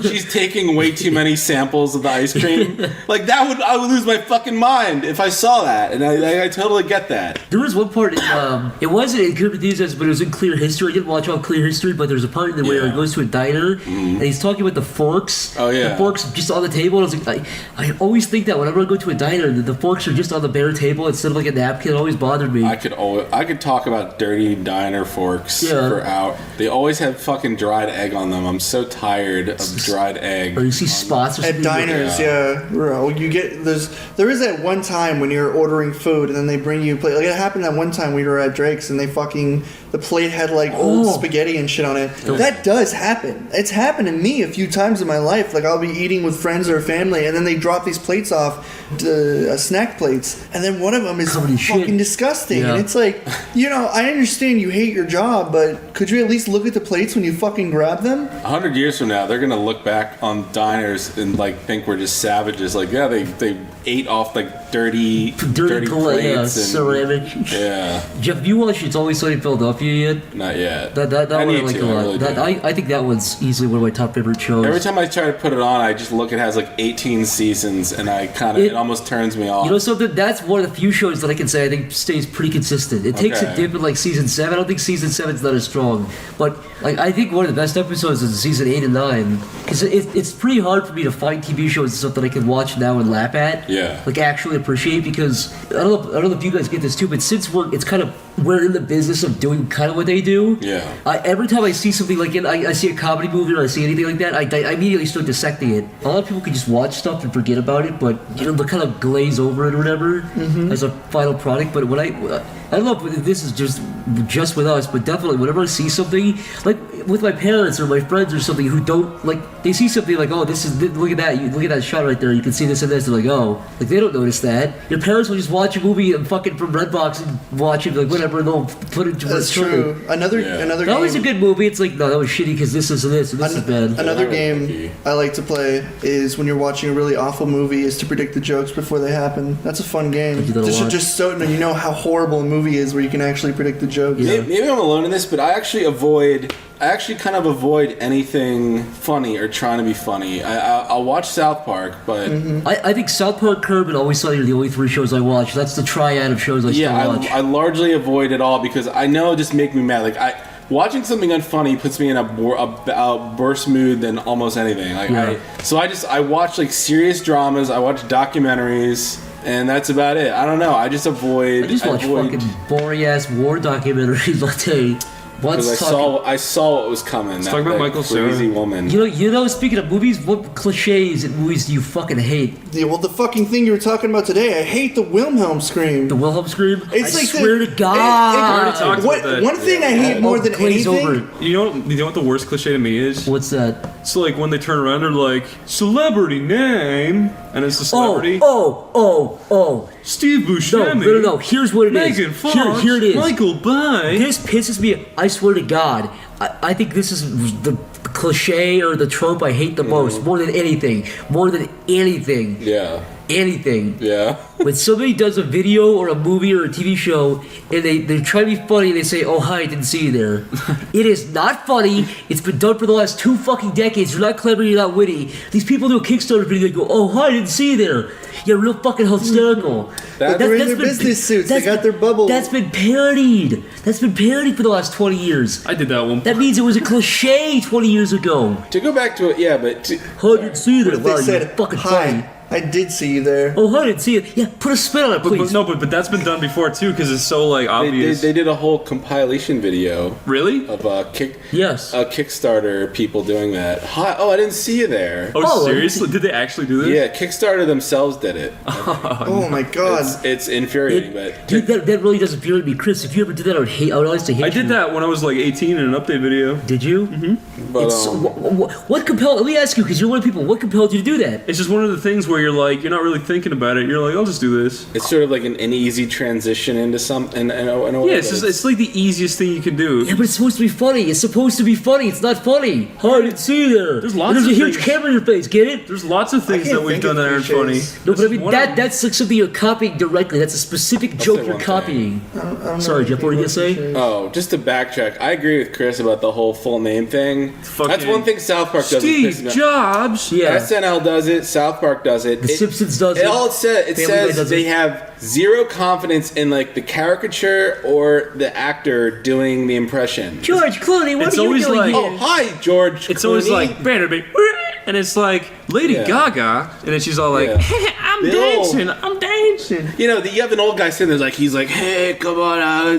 she's taking way too many samples of the ice cream. Like, I would lose my fucking mind if I saw that, and I totally get that. There was one part, it wasn't in Curb Enthusiasm, but it was in Clear History. I didn't watch all Clear History, but there's a part in there where he goes to a diner and he's talking about the forks. Oh yeah, the forks just on the table. And I was like, I always think that whenever I go to a diner, the forks are just on the bare table instead of like a napkin. It always bothered me. I could talk about dirty diner forks for hours. They always have fucking dried egg on them. I'm so tired of dried egg. Or you see spots or at diners. You get there is that one time when you're ordering food and then they bring you a plate. Like, it happened that one time we were at Drake's and the plate had like old spaghetti and shit on it. That does happen. It's happened to me a few times in my life. Like, I'll be eating with friends or family and then they drop these plates off, snack plates, and then one of them is fucking disgusting. And it's like, I understand you hate your job, but could you at least look at the plates when you fucking grab them? 100 years from now, they're gonna look back on diners and like think we're just savages. Like, they ate off like dirty plates and ceramic. Yeah. Jeff, have you watched It's Always Sunny in Philadelphia yet? Not yet. That one I like a lot. I think that one's easily one of my top favorite shows. Every time I try to put it on, I just look. It has like 18 seasons, and it almost turns me off. You know something? That's one of the few shows that I can say I think stays pretty consistent. It takes a dip in like season 7. I don't think season 7's not as strong, but like I think one of the best episodes is season 8 and 9 because it's pretty hard for me to find TV shows and stuff that I can watch now and laugh at. Yeah. Like actually appreciate, because I don't know if you guys get this too, but since we're in the business of doing kind of what they do. Yeah. Every time I see something like it, I see a comedy movie or I see anything like that, I immediately start dissecting it. A lot of people can just watch stuff and forget about it, but they kind of glaze over it or whatever as a final product. But when I don't know if this is just with us, but definitely whenever I see something like with my parents or my friends or something who don't like, they see something like, oh, look at that shot right there, you can see this and this, they're like, oh, like they don't notice that. Your parents will just watch a movie and fucking from Redbox and watch it like whatever, and they'll put it to That's true. Another that game. was a good movie. It's like, no, that was shitty because this is this and this is bad. Another game I like to play is when you're watching a really awful movie is to predict the jokes before they happen. That's a fun game. Just so you know how horrible a movie is where you can actually predict the jokes. Yeah. Maybe I'm alone in this, but I actually kind of avoid anything funny or trying to be funny. I'll watch South Park, but I think South Park, Curb, and Always Sunny are the only 3 shows I watch. That's the triad of shows I still watch. I largely avoid it all because I know it'll just make me mad. Like, watching something unfunny puts me in a worse mood than almost anything. Like, I watch like serious dramas. I watch documentaries. And that's about it. I don't know. I just avoid. I just watch fucking boring ass war documentaries all day. Because I saw what was coming. Let's talk about Michael crazy woman. You know. Speaking of movies, what cliches in movies do you fucking hate? Yeah, well, the fucking thing you were talking about today, I hate the Wilhelm scream. The Wilhelm scream? I swear to God. One thing I hate more than anything. You know what the worst cliche to me is? What's that? So like when they turn around, they're like, celebrity name, and it's the celebrity. Oh. Steve Buscemi. No. Here's what it is. Megan Fox. Here it is. Michael Bay. This pisses me. I swear to God. I think this is the cliche or the trope I hate the most, more than anything. Yeah. Anything. Yeah. When somebody does a video or a movie or a TV show and they try to be funny and they say, oh, hi, I didn't see you there. It is not funny. It's been done for the last 2 fucking decades. You're not clever, you're not witty. These people do a Kickstarter video and go, oh, hi, I didn't see you there. You're real fucking hysterical. They're in their business suits. They got their bubble. That's been parodied. For the last 20 years. I did that one. That means it was a cliche 20 years ago. To go back to it, yeah, but... Hi, I didn't see you there. They said, you're fucking hi. funny. I did see you there. Oh, I didn't see it. Yeah, put a spin on it, please. But that's been done before too, because it's so like obvious. They did a whole compilation video. Really? Of Kickstarter people doing that. Hi, I didn't see you there. Oh, seriously? Did they actually do this? Yeah, Kickstarter themselves did it. Oh my God, it's infuriating. But dude, that really does infuriate me, Chris. If you ever did that, I would honestly hate you. I did that when I was like 18 in an update video. Did you? Mm-hmm. But, what compelled? Let me ask you, because you're one of the people. What compelled you to do that? It's just one of the things where where you're like, you're not really thinking about it. You're like, I'll just do this. It's sort of like an easy transition into something. In a way, Yeah, it's like the easiest thing you can do. Yeah, but it's supposed to be funny. It's supposed to be funny. It's not funny. Oh, I didn't see you there. There's lots There's of a huge things. camera in your face. Get it? There's lots of things can't that we've think done of that aren't funny. cliches. No, but I This mean is one of them. that's like something you're copying directly. That's a specific joke say you're one copying. I don't Sorry, know Jeff, what were you gonna say? cliches. Oh, just to backtrack, I agree with Chris about the whole full name thing. Fucking That's one thing South Park does. Steve Jobs. Yeah. SNL does it. South Park does it. The Simpsons does it. All it says, Family Guy does they it. have zero confidence in like the caricature or the actor doing the impression. George Clooney, what It's are you always doing like- here? Oh, hi, George. It's always Clooney. like Vanderbilt, and it's like Lady Yeah. Gaga, and then she's all like, Yeah. I'm Bill. dancing, I'm dancing. You know, you have an old guy sitting there, like he's like, "Hey, come on,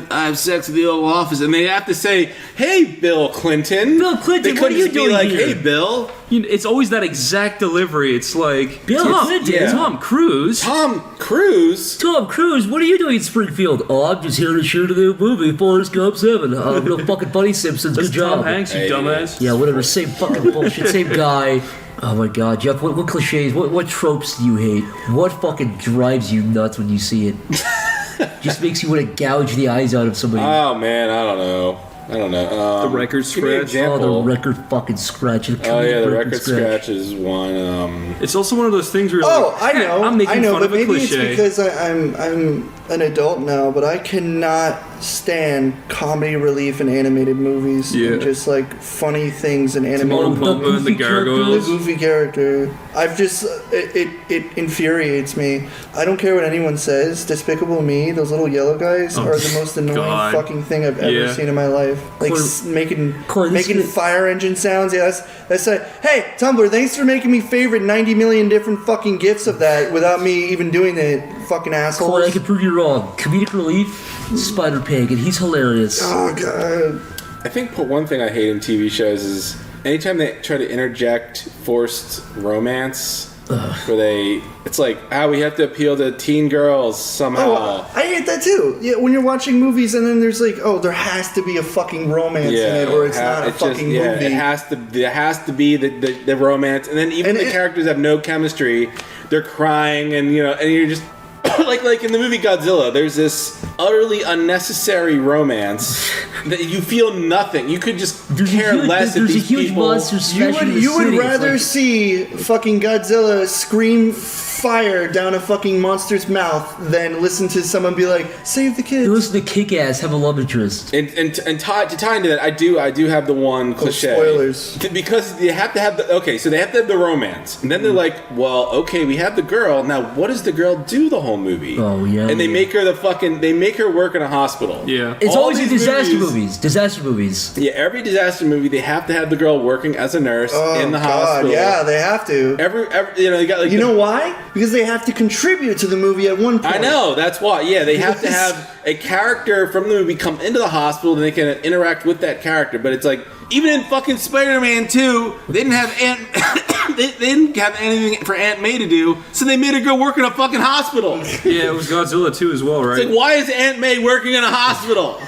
I have sex with the Oval Office," and they have to say, "Hey, Bill Clinton." Bill Clinton, They what couldn't are you just be doing like, here? "Hey, Bill." You know, it's always that exact delivery. It's like Bill Clinton. yeah. Tom Cruise. Tom Cruise. Tom Cruise, what are you doing in Springfield? Oh, I'm just here to shoot a new movie, Forrest Gump 7. Real fucking funny, Simpsons. That's Good job. Tom Hanks, you Hey. dumbass. Yeah, whatever. Same fucking bullshit. Same guy. Oh my god, Jeff, what cliches, what tropes do you hate? What fucking drives you nuts when you see it? Just makes you want to gouge the eyes out of somebody. Oh man, I don't know. The record give me an scratch. Oh, example. the record fucking scratch. Oh yeah, the record scratch is one. It's also one of those things where you're Oh, like, I know. I'm making I know, fun but of a maybe cliche. it's because I'm an adult now, but I cannot stand comedy relief in animated movies. Yeah. And just like funny things in animated Timon and movies. Pumbaa and the goofy character. The Gargoyles. goofy character. I've just it infuriates me. I don't care what anyone says. Despicable Me, those little yellow guys Oh, are the most annoying God. fucking thing I've ever Yeah. seen in my life. Like Corey- making Corey, this making is- fire engine sounds. Yeah, that's like, hey Tumblr, thanks for making me favorite 90 million different fucking gifs of that without me even doing it. Fucking Corey, I assholes. can prove you wrong. Comedic relief, Spider Pig, and he's hilarious. Oh god. I think one thing I hate in TV shows is anytime they try to interject forced romance, where it's like, we have to appeal to teen girls somehow. Oh, I hate that too. Yeah, when you're watching movies and then there's like, oh, there has to be a fucking romance in it, or it's not a fucking movie. It has to. There has to be the romance, and then even And the it- characters have no chemistry. They're crying, and and you're just like in the movie Godzilla. There's this utterly unnecessary romance that you feel nothing. You could just care less if There's a these huge people. monster You smashing would the you would city. It's rather like- see fucking Godzilla scream fire down a fucking monster's mouth than listen to someone be like, save the You kids. listen to Kick Ass, have a love interest. And to tie into that, I do have the one cliche. spoilers. Because you have to have so they have to have the romance, and then they're like, well, okay, we have the girl. Now, what does the girl do the whole movie? Oh, yeah. And they make her they make her work in a hospital. Yeah. It's All always in these disaster movies. Disaster movies. Yeah, every disaster movie they have to have the girl working as a nurse Oh in the god, hospital. yeah, they have to. Every they got like You know why? Because they have to contribute to the movie at one point. I know, that's why. Yeah, they have to have a character from the movie come into the hospital and they can interact with that character. But it's like, even in fucking Spider-Man 2, they didn't have they didn't have anything for Aunt May to do, so they made her go work in a fucking hospital. It's Yeah, it was Godzilla too as well, right? like, why is Aunt May working in a hospital?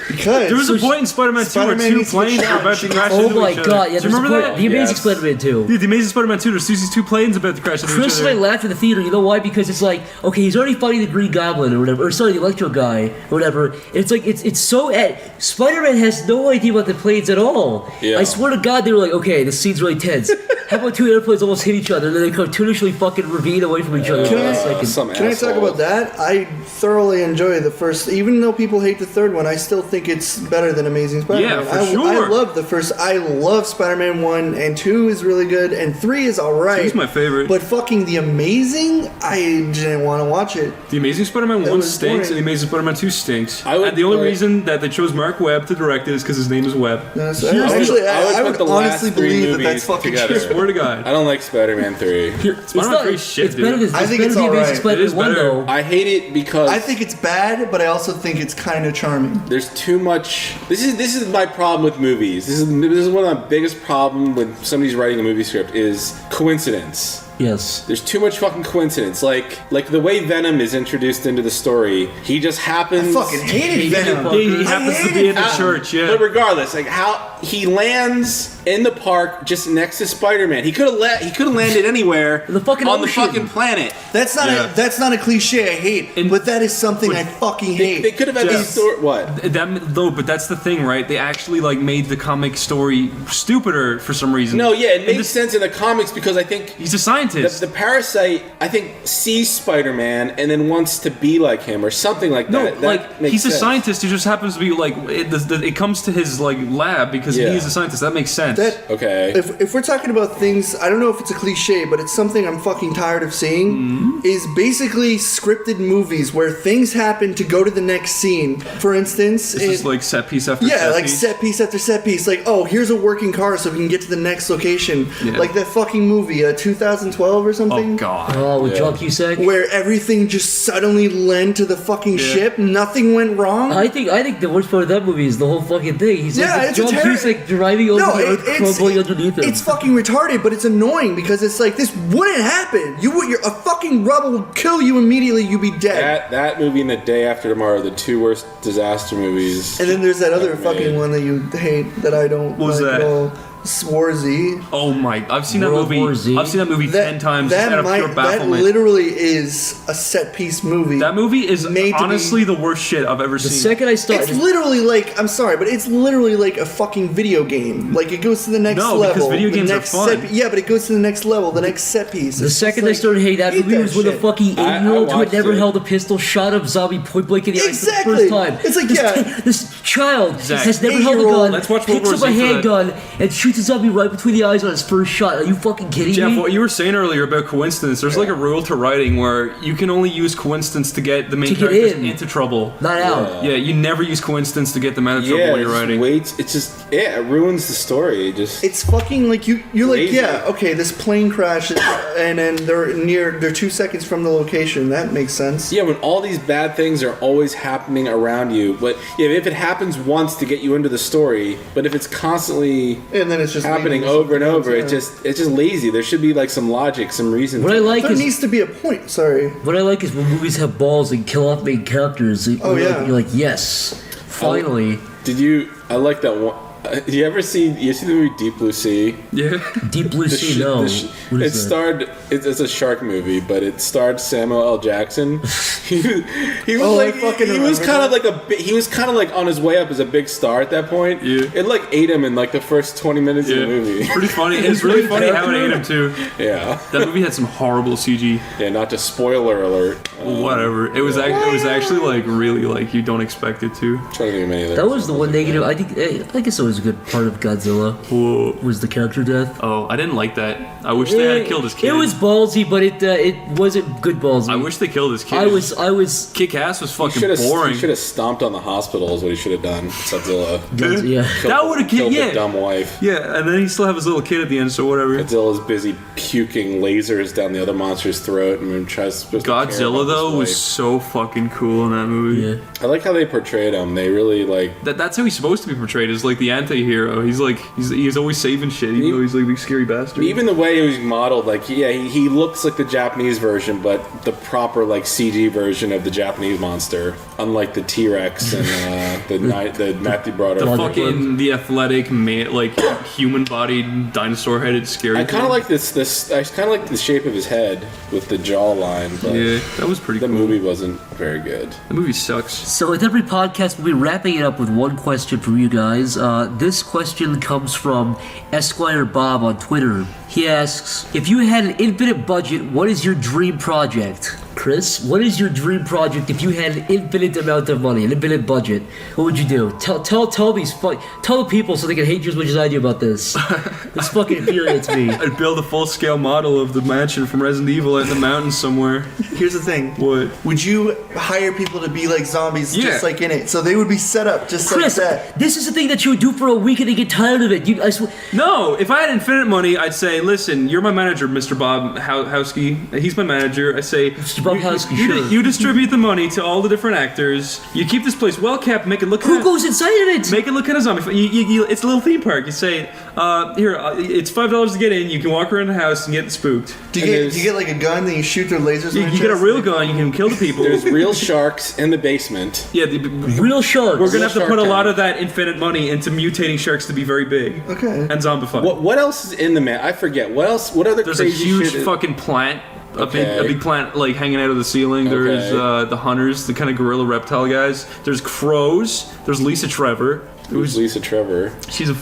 Because There was a point in Spider-Man 2 Spider-Man where two needs to get planes were shot. about to crash Oh into my each other. god, yeah, Do you there's a remember point. that? The Amazing Yes. Spider-Man 2. Yeah, the Amazing Spider-Man 2, there's these two planes about to crash into Chris each and I other. laughed in the theater. You know why? Because it's like, okay, he's already fighting the Green Goblin or whatever, or sorry, the Electro guy or whatever. And it's like it's so Spider-Man has no idea about the planes at all. Yeah. I swear to God, they were like, okay, this scene's really tense. How about two airplanes almost hit each other and then they cartoonishly fucking ravine away from each other for a second? Can I talk about that? I thoroughly enjoy the first, even though people hate the third one. I still think it's better than Amazing Spider-Man. Yeah, for I sure. love the first. I love Spider-Man 1 and 2 is really good, and 3 is alright. Two's my favorite. But fucking The Amazing, I didn't want to watch it. The Amazing Spider-Man 1 was stinks, boring. and The Amazing Spider-Man 2 stinks. I would- and the only like- reason that they chose Mark Webb to direct it is because his name is Webb. Yes, Here's the- actually, I put would the last honestly three believe that movies that's fucking together. true. Swear to God. I don't like Spider-Man 3. Spider-Man 3 is shit, it's better dude. than, I think better it's than the alright. Amazing Spider-Man It is 1 better. though. I hate it because I think it's bad, but I also think it's kind of charming. there's too much. This is my problem with movies. This is one of my biggest problem when somebody's writing a movie script is coincidence. Yes. There's too much fucking coincidence. Like the way Venom is introduced into the story, he just happens. I fucking hated Venom. He happens to be in the How- church, yeah. But regardless, like how he lands in the park just next to Spider-Man. He could have landed anywhere The fucking on the ocean. fucking planet. That's not a cliche I hate, but that is something I fucking hate. They could have had Yeah. these story. What? But that's the thing, right? They actually like made the comic story stupider for some reason. No, yeah, it And makes sense in the comics because I think He's a scientist. the parasite, I think, sees Spider-Man and then wants to be like him or something like No, that. That like makes he's sense. a scientist who just happens to be like it comes to his like lab because Yeah. he's a scientist. That makes sense. That Okay. if we're talking about things, I don't know if it's a cliche, but it's something I'm fucking tired of seeing. Is basically scripted movies where things happen to go to the next scene. For instance, It's just like set piece after set like piece. set piece after set piece. Like, oh, here's a working car so we can get to the next location. Yeah. Like that fucking movie, 2012 or something. Oh god. Oh, with Yeah. John Cusack. Where everything just suddenly lent to the fucking Yeah. ship. Nothing went wrong. I think the worst part of that movie is the whole fucking thing. He's Yeah, like it's a John terror- Cusack driving over the earth, crumbling underneath him. It's fucking retarded, but it's annoying because it's like this wouldn't happen. A fucking rubble would kill you immediately. You'd be dead. That movie and The Day After Tomorrow are the two worst disaster movies. And then there's that other I've fucking made. one that you hate that I don't What was like that? at all. Swarzy. Oh my! I've seen that World movie. War Z. I've seen that movie 10 times just out of pure that bafflement. literally is a set piece movie. That movie is made to be- honestly the worst shit I've ever the seen. second I started. It's literally like, I'm sorry, but it's literally like a fucking video game. Like it goes to the next No, level. because video the games are next fun. yeah, but it goes to the next level, the next set piece. The It's second I just started hating that hate movie was when the shit. fucking I 8-year-old who had watched never it. held a pistol shot up zombie point blank in the eyes for the Exactly. first time. It's like, this, yeah. this child Zach, has never held a 8-year-old. gun, Let's watch World picks War up a Z for that. handgun, and shoots a zombie right between the eyes on his first shot. Are you fucking kidding Jeff, me? what you were saying earlier about coincidence, there's like a rule to writing where you can only use coincidence to get the main To get characters in. into trouble. Not out. Yeah, you never use coincidence to get them out of trouble Yeah, when you're just writing. wait. It's just it ruins the story. It just It's fucking like you're like, Lazy. yeah, okay, this plane crashes and then they're 2 seconds from the location. That makes sense. yeah, when all these bad things are always happening around you. But yeah, if it happens once to get you into the story, but if it's constantly And then it's just happening leading to over and something over, else, it's just lazy. There should be like some logic, some reason. What to I it. like There is needs to be a point. Sorry. what I like is when movies have balls and kill off main characters. Oh, You're yeah. like, you're like, yes, finally. Did you? I like that one. You ever see? You see the movie Deep Blue Sea? Yeah. Deep Blue The Sea, sh- no. the sh- What it is that? starred. It's a shark movie, but it starred Samuel L. Jackson. he was Oh, I like fucking he was remember kind of that. like he was kind of like on his way up as a big star at that point. Yeah. It like ate him in like the first 20 minutes of Yeah. the movie. It's pretty funny. It's really funny how it ate him too. Yeah, That movie had some horrible CG. yeah. Not to spoiler alert. Whatever. It was actually like really like you don't expect it to. Trying to think of many of That those. was the one negative. I think. I guess it was a good part of Godzilla. Whoa. Was the character death? Oh, I didn't like that. I wish they had killed his kid. It was ballsy, but it wasn't good ballsy. I wish they killed his kid. I was. Kick ass was He fucking boring. should have stomped on the hospital. Is what he should have done. Godzilla. Yeah. That would have killed killed. the Yeah. dumb wife. Yeah, and then he still have his little kid at the end, so whatever. Godzilla's busy puking lasers down the other monster's throat and tries supposed to care Godzilla about though his was wife. so fucking cool in that movie. Yeah. I like how they portrayed him. They really like. That's how he's supposed to be portrayed as like the anti-hero. He's always saving shit, even though he's like a big scary bastard. Even the way he was modeled, like he looks like the Japanese version, but the proper like CG version of the Japanese monster, unlike the T-Rex and the Matthew Broderick. the Dog- fucking the athletic like human-bodied dinosaur-headed scary. I kind of like this. I kind of like the shape of his head with the jawline, but Yeah, that was pretty the cool. movie wasn't very good. The movie sucks. So with every podcast, we'll be wrapping it up with one question from you guys. This question comes from Esquire Bob on Twitter. He asks, if you had an infinite budget, what is your dream project? Chris, what is your dream project if you had an infinite amount of money, an infinite budget? What would you do? Tell the people so they can hate you as much as I do about this. This fucking infuriates me. I'd build a full-scale model of the mansion from Resident Evil in the mountains somewhere. Here's the thing. What? Would you hire people to be like zombies Yeah. just like in it? So they would be set up just Chris, like that. this is the thing that you would do for a week and then get tired of it. I swear. No, if I had infinite money, I'd say say, listen, you're my manager, Mr. Bob Howski. He's my manager. I say, Mr. Bob Howski, you, sure. you distribute the money to all the different actors. You keep this place well kept. Make it look. Who goes inside of it? Make it look kind of zombie. It's a little theme park. You say, it's $5 to get in. You can walk around the house and get spooked. Do you get like a gun that you shoot their lasers? You get a real gun. You can kill the people. There's real sharks in the basement. Yeah, Real sharks. we're gonna have to Shark put a Tank. lot of that infinite money into mutating sharks to be very big. Okay. And zombified. What else is in the man? I forget. What else? What other There's a crazy huge shit? fucking plant. A Okay. big plant like hanging out of the ceiling. There's the hunters, the kind of gorilla reptile guys. There's crows. There's Lisa Trevor. Who's Lisa Trevor? She's a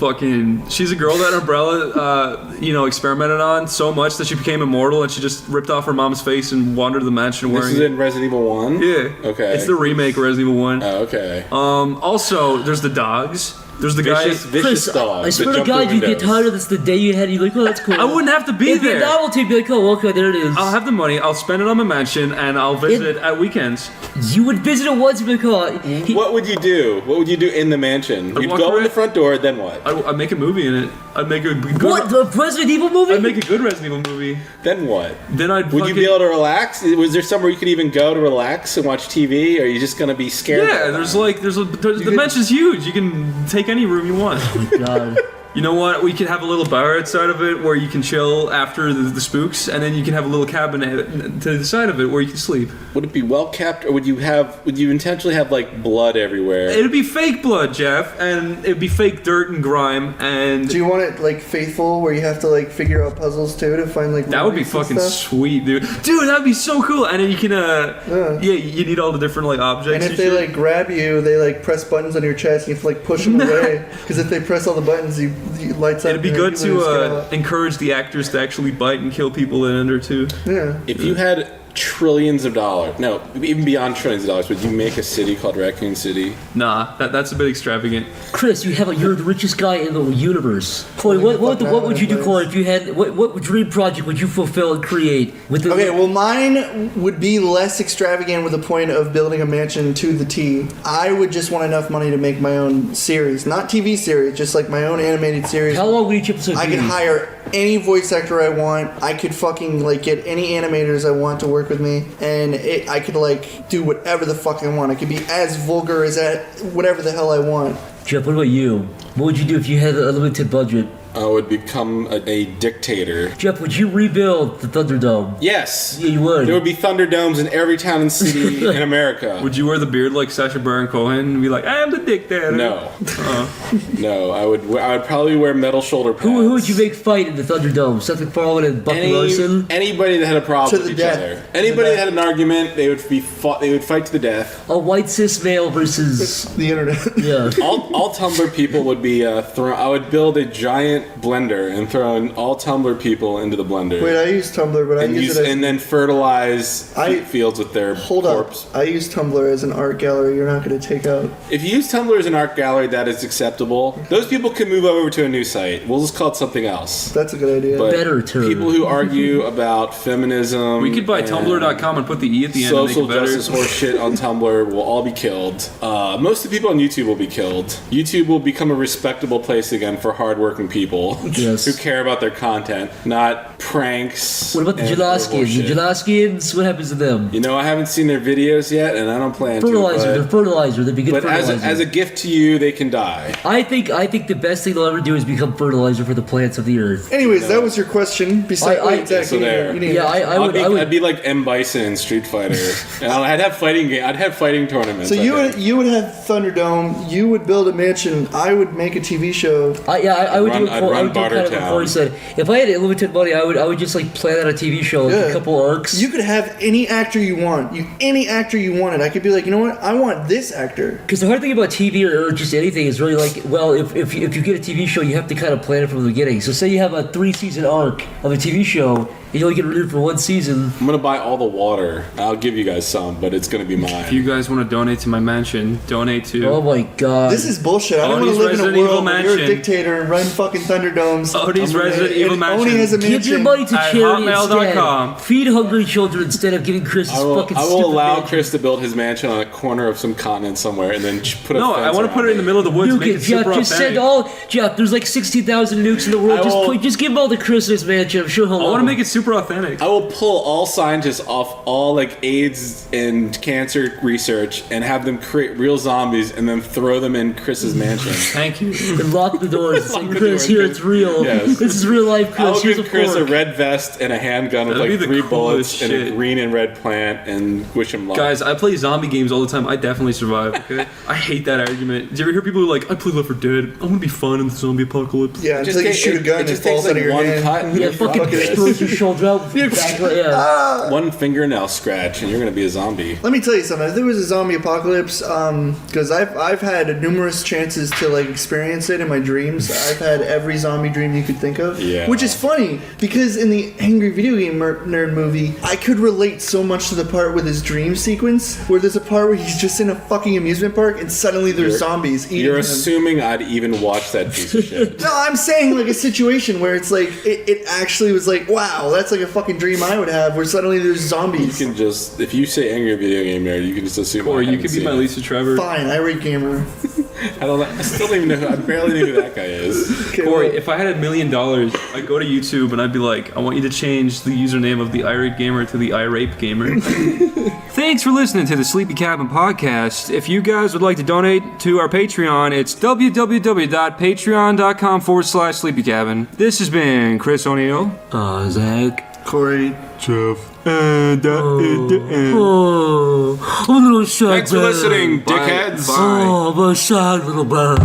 girl that Umbrella, experimented on so much that she became immortal, and she just ripped off her mom's face and wandered the mansion This wearing is it. in Resident Evil 1? Yeah. Okay. It's the remake of Resident Evil 1. Oh, okay. Also, there's the dogs. There's the Vicious Chris, dogs. I swear that to jump God, through you get windows. tired of this the day you had. You're like, oh, that's cool. I wouldn't have to be It'd be a there. novelty. Be like, oh, okay, there it is. I'll have the money. I'll spend it on my mansion, and I'll visit at weekends. You would visit it once and be like, oh, What would you do? What would you do in the mansion? I'd You'd walk go in around- the front door, then what? I'd make a movie in it. I'd make a good. what, the Resident Evil movie? I'd make a good Resident Evil movie. Then what? Then I'd. Would you be able to relax? Was there somewhere you could even go to relax and watch TV? Or are you just gonna be scared? Yeah, the mansion's huge. You can take any room you want. Oh, God. You know what? We could have a little bar outside of it where you can chill after the spooks, and then you can have a little cabin to the side of it where you can sleep. Would it be well kept, or would you intentionally have like blood everywhere? It'd be fake blood, Jeff, and it'd be fake dirt and grime, and Do you want it like faithful, where you have to like figure out puzzles too to find like that would be memories and fucking stuff? sweet, dude. Dude, that'd be so cool. And then you can, you need all the different like objects. And if they like grab you, they like press buttons on your chest, and you have to like push them away. Because if they press all the buttons, you lights up. it'd be and good you lose to skin. encourage the actors to actually bite and kill people in under too. Yeah. If you had trillions of dollars, no, even beyond trillions of dollars, would you make a city called Raccoon City? Nah, that's a bit extravagant. Chris, you're the richest guy in the universe. Corey, what would you do, Corey, if you had what dream project would you fulfill and create with the Okay, well, mine would be less extravagant with the point of building a mansion to the T. I would just want enough money to make my own series, not TV series, just like my own animated series. How long would each episode I be? could hire any voice actor I want. I could fucking like get any animators I want to work with me, and I could like do whatever the fuck I want. I could be as vulgar as that, whatever the hell I want. Jeff, what about you? What would you do if you had a limited budget? I would become a dictator. Jeff, would you rebuild the Thunderdome? Yes. Yeah, you would. There would be Thunderdomes in every town and city in America. Would you wear the beard like Sacha Baron Cohen and be like, I am the dictator? No. No, I would probably wear metal shoulder pads. Who would you make fight in the Thunderdome? Seth MacFarlane and Buck Larson? Anybody that had a problem To with the each death. other. Anybody that had an argument, they would fight to the death. A white cis male versus The internet. yeah. All Tumblr people would be thrown. I would build a giant blender and throw in all Tumblr people into the blender. Wait, I use Tumblr, but I use it as and then fertilize fields with their hold corpse. up. I use Tumblr as an art gallery. You're not going to take out. If you use Tumblr as an art gallery, that is acceptable. Those people can move over to a new site. We'll just call it something else. That's a good idea. But Better term. people who argue about feminism, We could buy and Tumblr.com and put the E at the end and make social it better. justice horse shit on Tumblr will all be killed. Most of the people on YouTube will be killed. YouTube will become a respectable place again for hardworking people Yes. who care about their content, not pranks. What about the and Jalaskians? The horseshit. Jalaskians, what happens to them? You know, I haven't seen their videos yet, and I don't plan Fertilizer, to. they're fertilizer, they'd be good But fertilizer. as a gift to you, they can die. I think the best thing they'll ever do is become fertilizer for the plants of the earth. Anyways, that was your question. Besides, wait, Zach, so you need- there. you need- Yeah, I would. I'd be like M. Bison in Street Fighter. And I'd have fighting tournaments. So I think. you would have Thunderdome. You would build a mansion. I would make a TV show. I would run- do. I'd I run would do kind of what Bartertown. Corey said. If I had unlimited money, I would just like plan out a TV show, like Yeah. a couple arcs. You could have any actor you want. Any actor you wanted. I could be like, you know what? I want this actor. Because the hard thing about TV or just anything is really like, well, if you get a TV show, you have to kind of plan it from the beginning. So say you have a 3-season arc of a TV show, and you only get renewed for one season. I'm gonna buy all the water. I'll give you guys some, but it's gonna be mine. If you guys want to donate to my mansion, donate to. Oh my god. This is bullshit. I don't want Odie's to live in Resident a Evil world where you're a mansion. dictator and run fucking Thunderdomes. Odie's Resident Evil Oni mansion. has a Give your mansion. money to At charity hotmail.com. instead. Feed hungry children instead of giving Chris his fucking I will stupid allow mansion. Chris to build his mansion on a corner of some continent somewhere, and then put a No, fence I want to put around it in the middle of the woods. Nuke Make it, it Jeff. super Just authentic. send all. Jeff, there's like 60,000 nukes in the world. I Just give them all to Chris in his mansion. I'm sure he'll I love want to them. make it super authentic. I will pull all scientists off all like AIDS and cancer research and have them create real zombies and then throw them in Chris's mansion. Thank you. And lock the doors. It's Lock like, the Chris, doors. here it's real. Yes. This is real life, Chris. I'll Here's give a Chris a fork. red vest and a handgun with That'd be like the 3 coolest bullets and a shit. green and red plant and wish him luck. Guys, I play zombie games all the time. I definitely survive. Okay, I hate that argument. Do you ever hear people who are like, "I play Left 4 Dead. I'm gonna be fun in the zombie apocalypse." Yeah, until you shoot a gun and it falls out of your one hand. cut and Yeah, you're fucking fucked. explodes your shoulder out. Yeah. One fingernail scratch and you're gonna be a zombie. Let me tell you something. If there was a zombie apocalypse, because I've had numerous chances to like experience it in my dreams. I've had every zombie dream you could think of. Yeah. Which is funny because in the Angry Video Game Nerd movie, I could relate so much to the part with his dream sequence, where there's a part where he's just in a fucking amusement park and suddenly there's zombies eating You're him. assuming I'd even watch that piece of shit. No, I'm saying like a situation where it's like it actually was like, wow, that's like a fucking dream I would have, where suddenly there's You zombies. can just, if you say angry video game nerd, you can just assume. Or I you haven't could be seen my it. Lisa Trevor. Fine, irate gamer. I don't know. I still don't even know. I barely knew who that guy is. Okay, Corey, well, if I had $1 million, I'd go to YouTube and I'd be like, I want you to change the username of the irate gamer to the irape gamer. Thanks for listening to the Sleepy Cabin podcast. If you guys would like to donate to our Patreon, it's www.patreon.com/sleepycabin. This has been Chris O'Neill. Zach. Corey. Oh, I'm a little shy. Thanks for listening, Bye. dickheads. Bye. Oh, I'm a shy little bird.